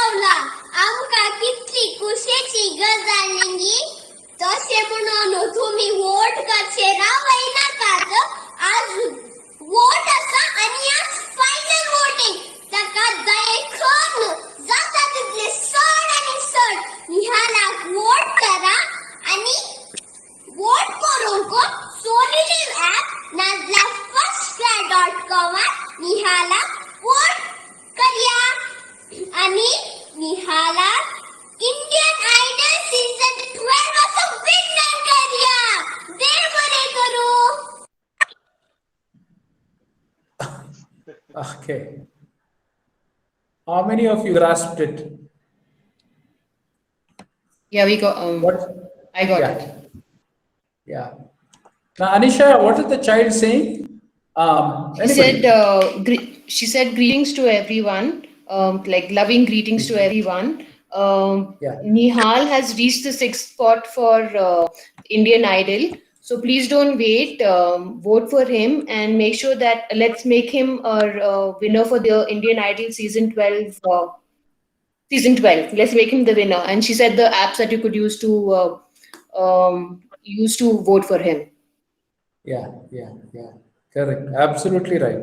Konkani, Nihala, Indian Idol season 12 was a big Nankarya. Devare Guru. Okay. How many of you grasped it? Yeah, we got. What? I got Yeah. it. Yeah. Now, Anisha, what is the child saying? Anybody? She said greetings to everyone, like loving greetings to everyone. Yeah. Nihal has reached the 6th spot for Indian Idol. So please don't wait. Vote for him and make sure that let's make him a winner for the Indian Idol season 12. Season 12. Let's make him the winner. And she said the apps that you could use to vote for him. Yeah. Correct. Absolutely right.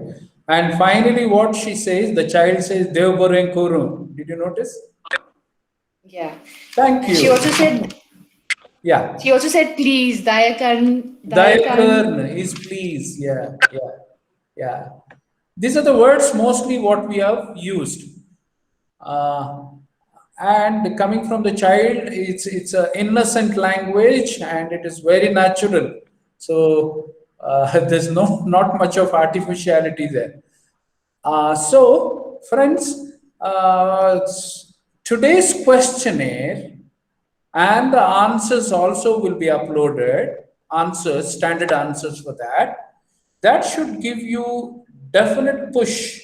And finally, what she says, the child says, Dev Boreng Kuru. Did you notice? Yeah. Thank you. She also said, yeah. She also said, please, Dayakarn. Dayakarn is please. Yeah. These are the words mostly what we have used. And coming from the child, it's an innocent language and it is very natural. So there's not much of artificiality there. So friends, today's questionnaire and the answers also will be uploaded. Standard answers for that. That should give you definite push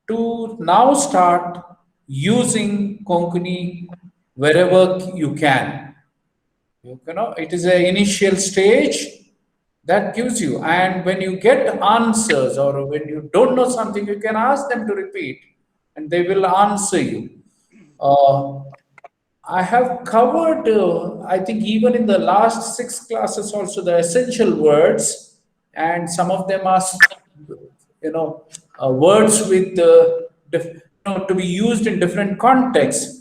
to now start using Konkani wherever you can. You know, it is an initial stage that gives you, and when you get answers or when you don't know something, you can ask them to repeat and they will answer you. I have covered, I think, even in the last 6 classes, also the essential words, and some of them are, words with, to be used in different contexts.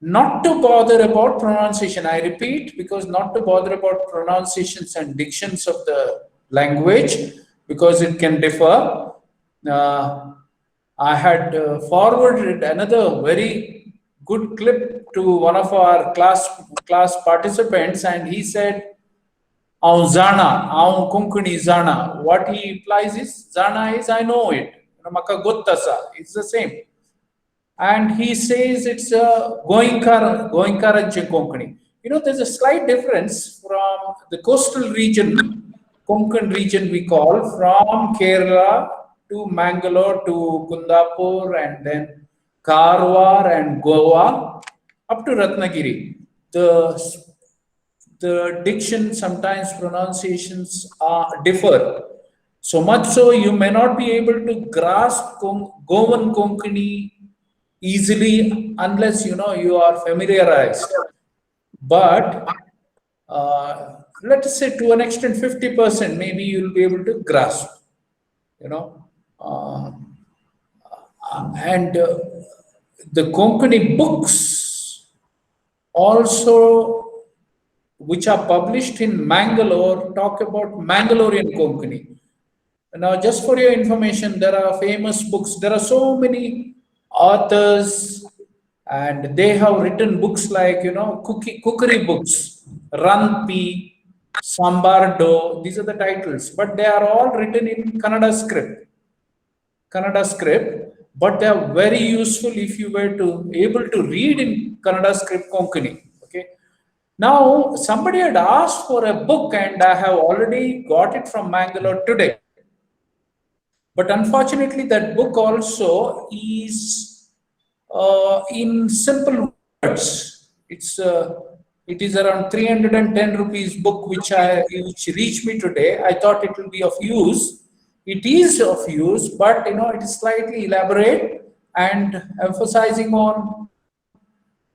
Not to bother about pronunciation. I repeat, because not to bother about pronunciations and dictions of the language, because it can differ. I had forwarded another very good clip to one of our class participants, and he said, "Aun zana, aun Konkani zana." What he implies is, zana is I know it. Maka gottasa. It's the same. And he says it's a Goinkaranje Konkani. You know, there's a slight difference from the coastal region, Konkan region we call, from Kerala to Mangalore to Kundapur and then Karwar and Goa up to Ratnagiri. The diction, sometimes pronunciations differ. So much so you may not be able to grasp Goan Konkani easily unless you are familiarized. But let us say to an extent 50%, maybe you'll be able to grasp. And the Konkani books also, which are published in Mangalore, talk about Mangalorean Konkani. Now, just for your information, there are famous books. There are so many authors, and they have written books like, cookery books, Ranpi, Sambardo. These are the titles, but they are all written in Kannada script, but they are very useful if you were to able to read in Kannada script Konkani. Okay. Now, somebody had asked for a book, and I have already got it from Mangalore today. But unfortunately, that book also is in simple words. It is around 310 rupees book which reached me today. I thought it will be of use. It is of use, but it is slightly elaborate and emphasizing on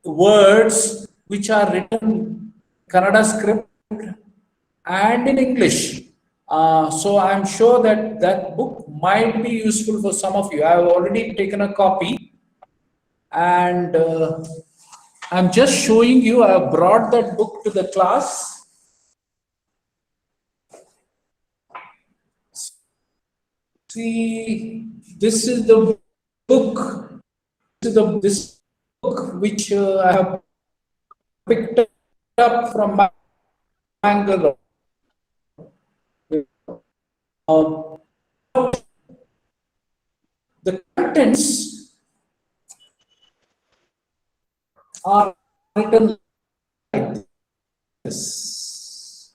words which are written Kannada script and in English. So I'm sure that book might be useful for some of you. I have already taken a copy, and I'm just showing you. I have brought that book to the class. See, this is the book. This which I have picked up from Bangalore. Uh, the contents are written like this.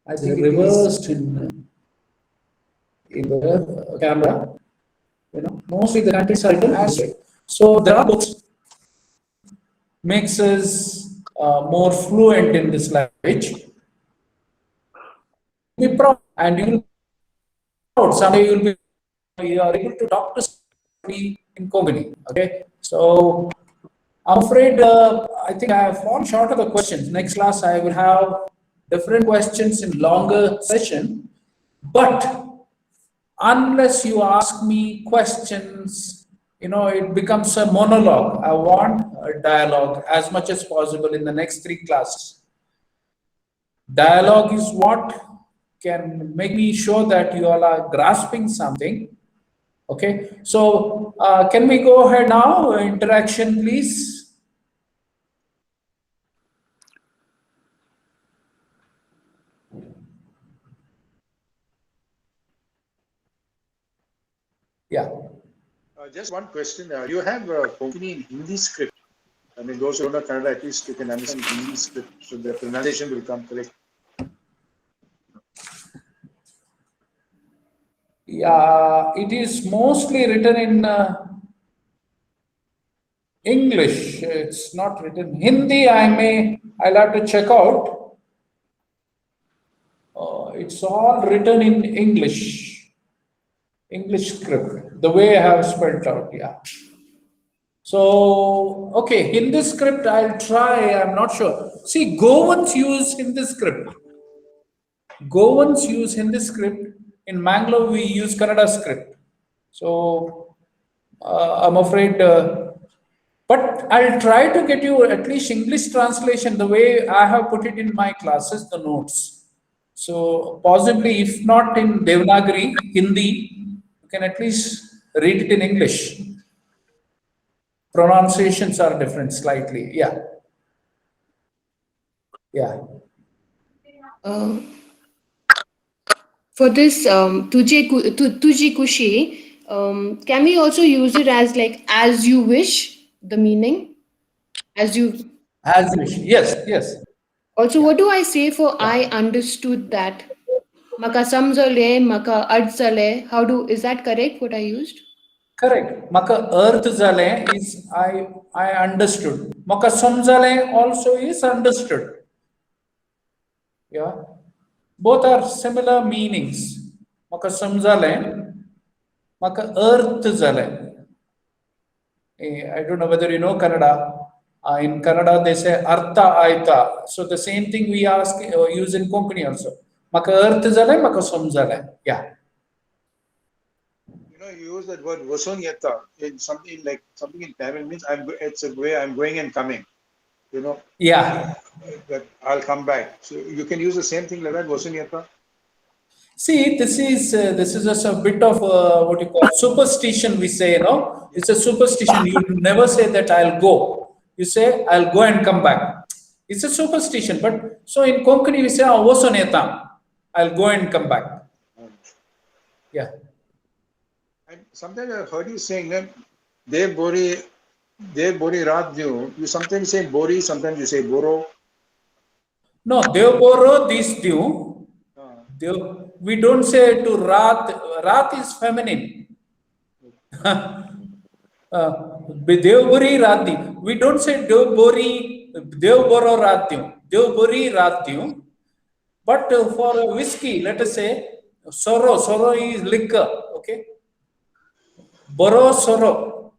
I think reversed in the camera. Mostly the contents are written as well. So there are books makes us more fluent in this language. Be proud, and you will be proud. Someday you are able to talk to somebody in Konkani. Okay, so I'm afraid I think I have fallen short of the questions. Next class I will have different questions in longer session, but unless you ask me questions, it becomes a monologue. I want a dialogue as much as possible in the next 3 classes. Dialogue is what can make me sure that you all are grasping something. Okay, so can we go ahead now? Interaction, please. Yeah. Just one question. You have Konkani in Hindi script. I mean, those who don't know Kannada, at least you can understand Hindi script, so the pronunciation will come correct. Yeah, it is mostly written in English. It's not written Hindi. I'll have to check out. It's all written in English script, the way I have spelled out. Yeah. So, okay, Hindi script, I'll try. I'm not sure. See, Goans use Hindi script. Goans use Hindi script. In Mangalore, we use Kannada script. So, I'm afraid, but I'll try to get you at least English translation the way I have put it in my classes, the notes. So, possibly, if not in Devanagari, Hindi, you can at least read it in English. Pronunciations are different slightly. Yeah. Yeah. For this Tuji Kushi, can we also use it as like as you wish, the meaning? As you wish. Yes. Also, what do I say for I understood that? Maka samzale, maka adzale. Is that correct? What I used? Correct. Maka earth zale is I understood. Maka samzale also is understood. Yeah. Both are similar meanings. Maka samzale, maka earth zale. I don't know whether you know Kannada. In Kannada, they say artha aita. So the same thing we use in Konkani also. Maka earth zale, maka samzale. Yeah. You use that word vasonyata in something in Tamil means it's a way I'm going and coming. Yeah. That I'll come back. So you can use the same thing like that, vasonyata. See, this is just a bit of what you call superstition. We say, it's a superstition. You never say that I'll go. You say I'll go and come back. It's a superstition. But so in Konkani we say avosoneta. I'll go and come back. Yeah. And sometimes I've heard you saying that Dev Bori Radyu. You sometimes say Bori, sometimes you say Boro. No, Dev Boro this due. We don't say to Rat. Rat is feminine. Devburi Rati. We don't say Devboro Ratyu. Devburi Ratyu. But for a whiskey, let us say Soro. Soro is liquor. Okay. Boro Soro.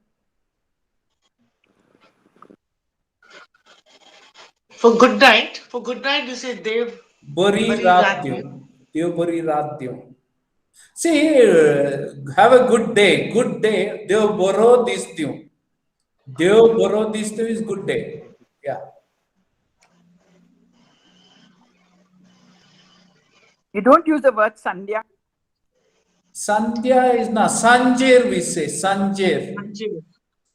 For good night you say Dev Buri Ratyu. Devburi Ratyu. See, have a good day. Good day. Dev Boro this due. Dev Boro this due is good day. Yeah. You don't use the word Sandhya. Sandhya is not Sanjir, we say Sanjir.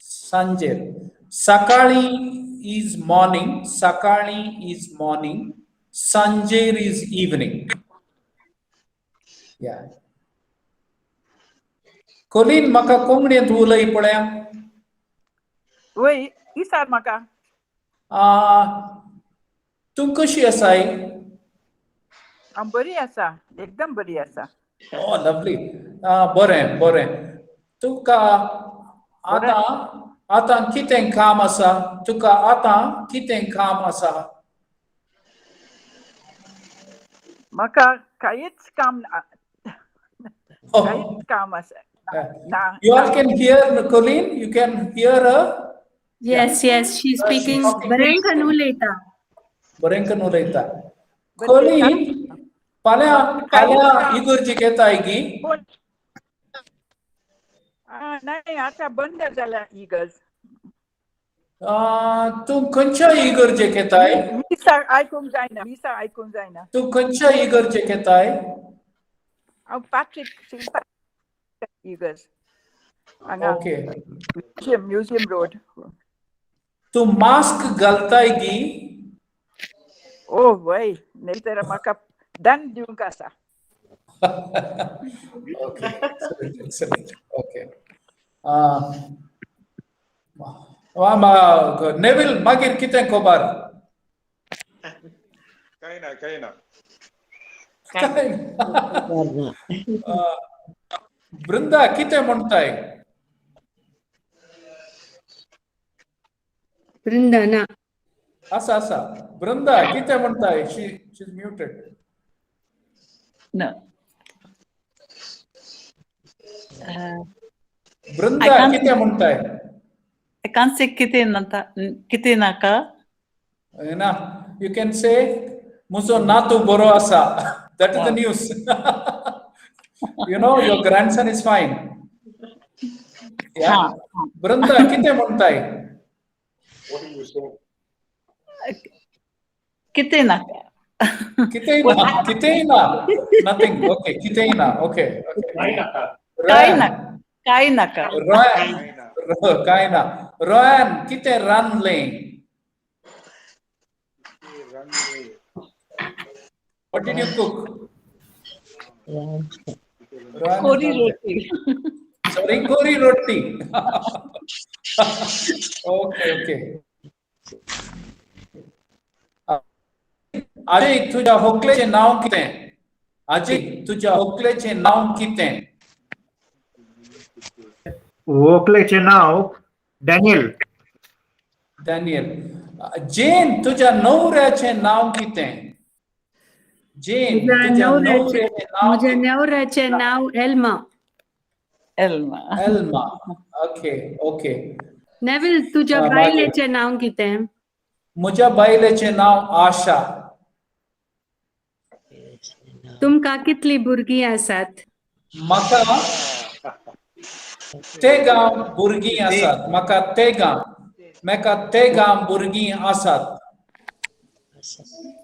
Sanjay. Sakali is morning. Sakali is morning. Sanjay is evening. Yeah. Colin maka kongni tulay pala. वय इसार म्हाका तू कशी आसाय? हांव बरी आसा एकदम बरी आसा Oh, lovely. Bore. Tuka ata kiten kam asa. Tuka ata kiten kam asa. म्हाका कांयच काम कांयच काम आसा ना You all can hear Colleen? You can hear her? Yes, she's speaking. Barenka Nuleta. Barenka Nuleta. Colleen, palya Igor jiketaigi. नाही आता बंद झाला इगर्ज तू खंयच्या Igor jiketai? मिसा आयकूंक जायना तू खंयच्या Igor jiketai? हांव पॅट्रिक इगर्ज Okay. म्युझियम रोड तू mask घालतायगी? ओ वय नाही तर म्हाका दंड दिवंक आसा Okay. Excellent. Okay. Neville, magir kiten kobar? Kaina. Brinda, kiten montai? Brindana. Asa. Brinda, kiten montai? She's muted. No. Brinda, kiten montai? I can't say kite naka. You can say muso natu boro asa. That is the news. You know, your grandson is fine. Yeah. Brinda, kiten montai? What do you say? Kite naka. Kitena. Nothing. Okay. Kitena. Okay. Kainaka. Kaina. Rohan, kite run lane. What did you cook? Kori roti. Sorry, kori roti. Okay. Ajay, तुझ्या होकलेचे नाव कितें? Ajay, तुझ्या होकलेचे नाव कितें? वोकलेचे नाव Daniel. Jane, तुझ्या नवऱ्याचे नाव कितें? Jane, तुझ्या नवऱ्याचे नाव मुझे नवऱ्याचे नाव Elma. Okay. Neville तुझ्या बायलेचे नाव कितें? म्हज्या बायलेचे नाव आशा. तुमकां कितली भुरगीं आसात? म्हाका तेगां भुरगीं आसात. म्हाका तेगां भुरगीं आसात.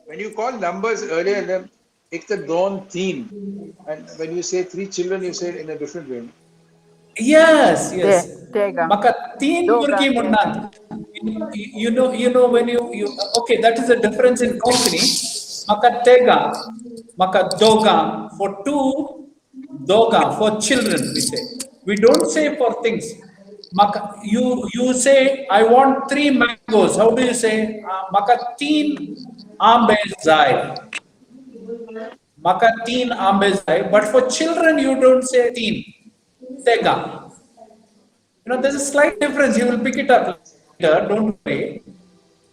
When you call numbers earlier, then it's the dawn theme. And when you say 3 children, you say it in a different way. Yes. म्हाका 3 भुरगीं म्हणनात. You know when you okay, that is the difference in Konkani. Maka tega, maka doga, for 2, doga, for children, we say. We don't say for things. Maka, you say, I want 3 mangoes. How do you say? Maka 3 ambe zai. Maka 3 ambe zai. But for children, you don't say 3. Tega. You know, there's a slight difference. You will pick it up later. Don't worry.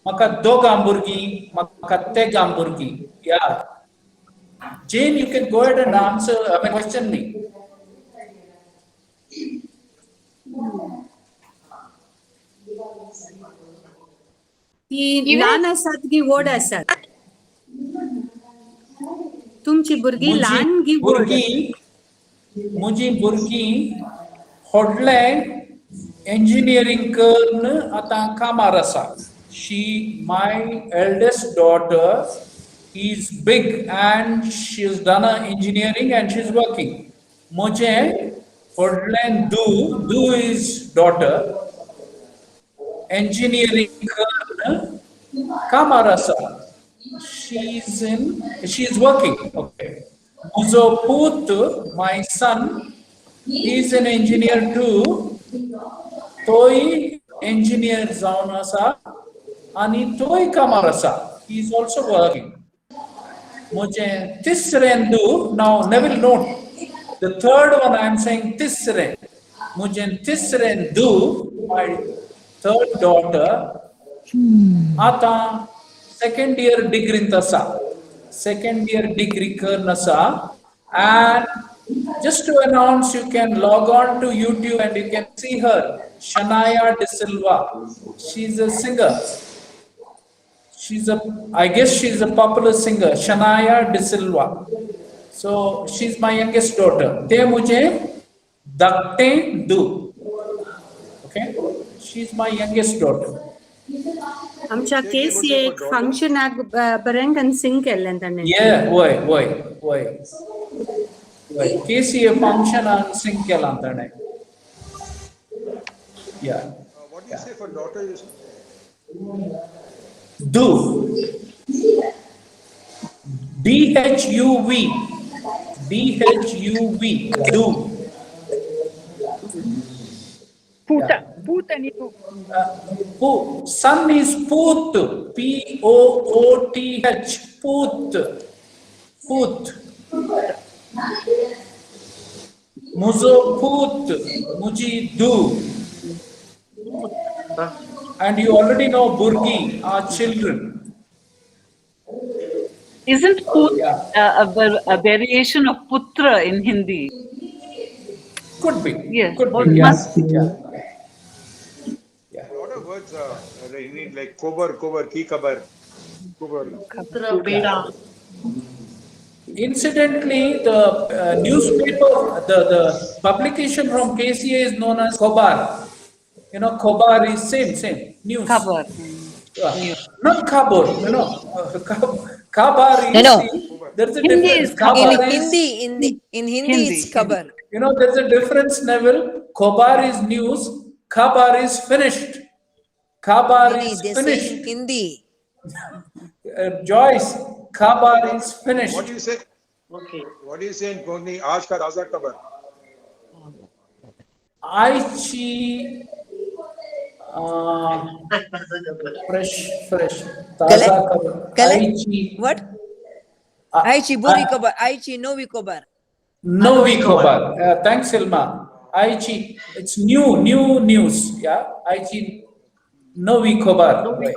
Maka doga hamburgi, maka tega hamburgi. Yeah. Jane, you can go ahead and answer. Question me. ती ल्हान आसात की व्हड आसात? तुमची भुरगीं ल्हान की व्हड? मुजी भुरगीं व्हडले engineering करून आता कामार आसा. My eldest daughter is big and she's done her engineering and she's working. Mujhe Hodlen Du is daughter. engineering Kern Kamarasa. She's working. Okay. Muzoput, my son, he's an engineer too. Toy engineer Zaunasa, Ani Toy Kamarasa. He's also working. Mujhe Tisrendu, now Neville note. The third one I am saying Tisren. Mujhe Tisrendu, my third daughter, Ata, second year degree Tasa. Second year degree Karnasa. And just to announce, you can log on to YouTube and you can see her, Shania De Silva. She's a singer. I guess she's a popular singer, Shania De Silva. So she's my youngest daughter. Te mujhe dakte do. Okay? She's my youngest daughter. आमच्या case एक फंक्शनाक बरेंकन सिंग केल्लें ताणें. Yeah, वय. केसी फंक्शनाक सिंग केलां ताणें. Yeah. What do you say for daughter? Do. DHUV. Do. Putani. Son is Put. Pooth. Put. Muzo Put. Muji do. And you already know Burgi, our children. Isn't Put a variation of Putra in Hindi? Could be. Yes. Could Or be. must be. A lot of words you need like kobar, ki kabar. Putra, beda. Incidentally, the newspaper, the publication from KCA is known as Kobar. You know, Kobar is same news. Khabar. Not Khabur, Kabar is. No. There's a Hindi difference. is Kabar In Hindi it's kabar. You know, there's a difference, Neville. Kobar is news. Khabar is finished. Khabar is They say finished. in Hindi. Joyce, Khabar is finished. What do you say? Okay. What do you say in Konkani? Aaj ka taza kabar. Aichi, fresh, taza kabar. Aichi. What? Aichi buri kobar. Aichi novi kobar. Novi Kobar. Thanks, Ilma. Aichi, it's new news. Yeah, Aichi, Novi Kobar. Right.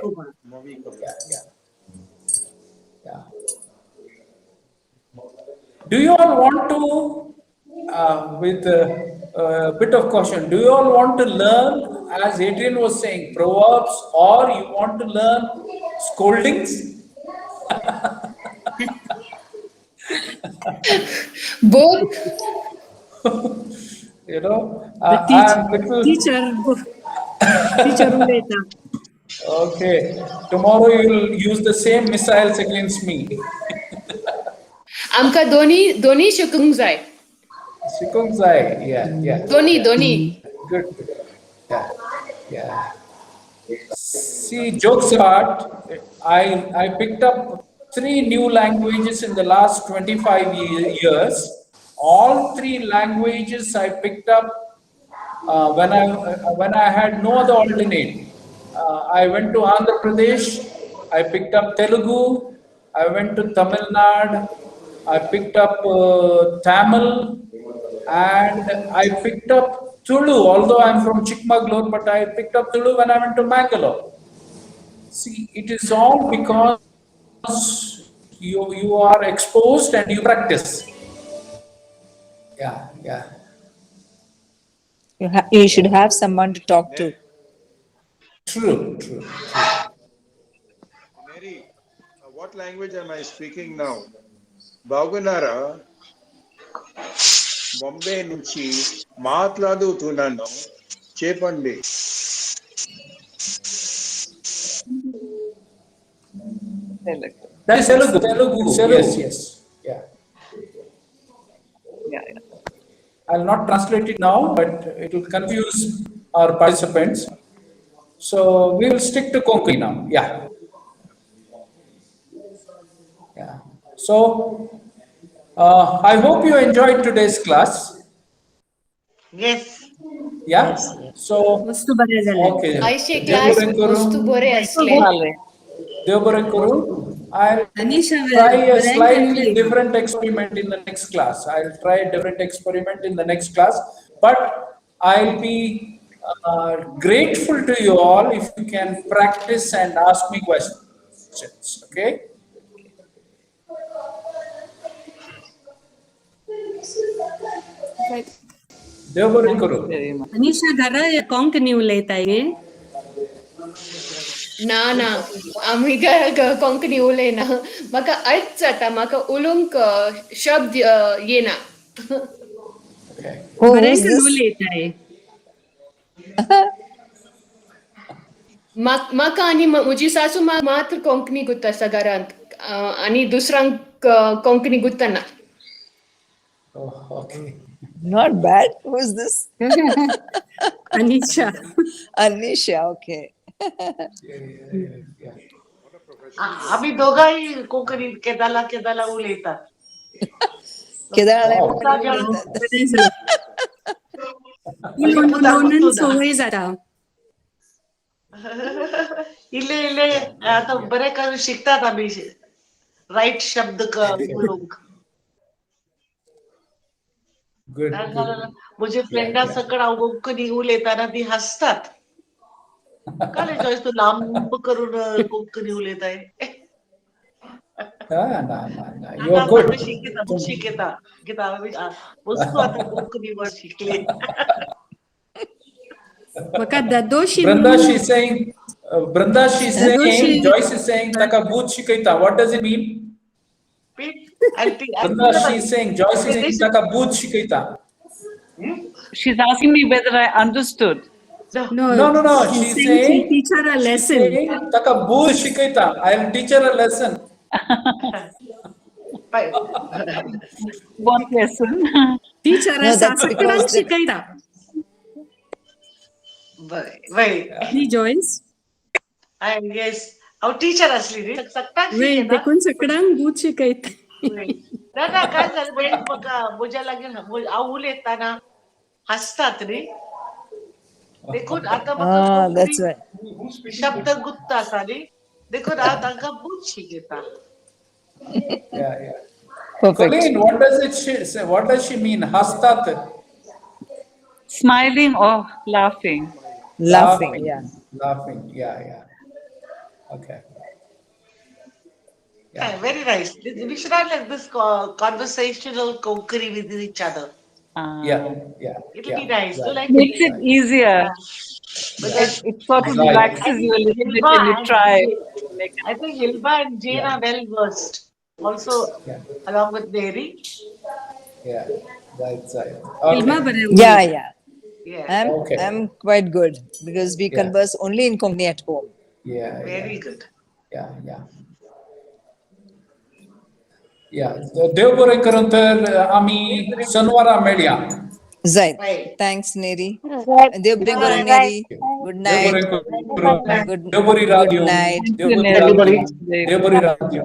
Yeah. Do you all want to, with a bit of caution, do you all want to learn, as Adrian was saying, proverbs, or you want to learn scoldings? Both. You know, Teacher Uleta. Okay, tomorrow you will use the same missiles against me. Amka Doni Shukungzai. Shikungzai, yeah. Doni. Good. Yeah. See, jokes apart, I picked up 3 new languages in the last 25 years. All 3 languages I picked up when I had no other alternate. I went to Andhra Pradesh. I picked up Telugu. I went to Tamil Nadu. I picked up Tamil, and I picked up Tulu. Although I'm from Chikmagalur, but I picked up Tulu when I went to Mangalore. See, it is all because you are exposed and you practice. Yeah. You should have someone to talk to. True. Nerry, what language am I speaking now? Bagunara, Bombay Nunchi, Maatladu Tunano, Chepandi. That is Telugu. Yes. Yeah. I'll not translate it now, but it will confuse our participants. So we will stick to Konkani now. Yeah. Yeah. So I hope you enjoyed today's class. Yes. Yeah. So मस्त बरे झाले. okay. Aishe class mostu bore asle. I'll Anisha try a बरे slightly different experiment in the next class. I'll try a different experiment in the next class, but I'll be grateful to you all if you can practice and ask me questions. Okay? देव बरें करूं. अनिशा घरा कोंकणी उलयताय ना आम्ही कोंकणी उलयना म्हाका अर्थ जाता म्हाका उलोवंक शब्द येना बरें करून उलयताय म्हाका आनी म्हजी सासू मात्र कोंकणी गुत्ता आसा घरांत आनी दुसऱ्यांक Konkani गुत्तना Okay. Not bad. Who's this? Anisha. Anisha, okay. आम्ही दोघाही कोकणी केदाला उलयतात उलोवन सवय जाता इल्ले आता बरे करून शिकतात आम्ही राईट शब्द उलोवंक म्हजे फ्रेंडा सकट हांव कोंकणी उलयताना ती हसतात काले जॉयस तू लांब करून कोंकणी उलयताय You're good. शिकता वस्तू आता कोंकणी वर्ड शिकले Brenda, she's saying, Joyce is saying, taka boot shikaita. What does it mean? Brenda, she's saying, Joyce is saying, taka boot shikaita. She's asking me whether I understood. No. She's saying, teach her a lesson. taka boot shikaita. I'll teach her a lesson. What lesson? Teach her a sakran shikaita. Joyce? Yes. Our teacher असली रे सकटाक वे देखून सगळ्यांक boot शिकयत दादा काय झालं वेळ बघा बोजा लागेल हांव उलयताना हसतात रे देखून आता म्हाका शब्द गुप्त आसा न्ही देखून हांव तांकां बूट शिकयता Yeah. Colleen, what does she mean? Hastat. Smiling or laughing? Laughing, yeah. Laughing, yeah. Okay. Yeah, very nice. We should have like this conversational Konkani with each other. Yeah. It'll be nice. So like makes it easier. But it sort of relaxes you a little bit when you try. I think Hilba and Jane are well versed. Also, along with Nerry. Yeah, that's right. Okay. Yeah. I'm quite good because we converse only in Konkani at home. Yeah. Very good. Yeah. देव बरें करून तर आमी शनिवारा मेळया. Right. Thanks, Nerry. Dev bring Nerry. Good night. Good night. Good night. Dev bari radio.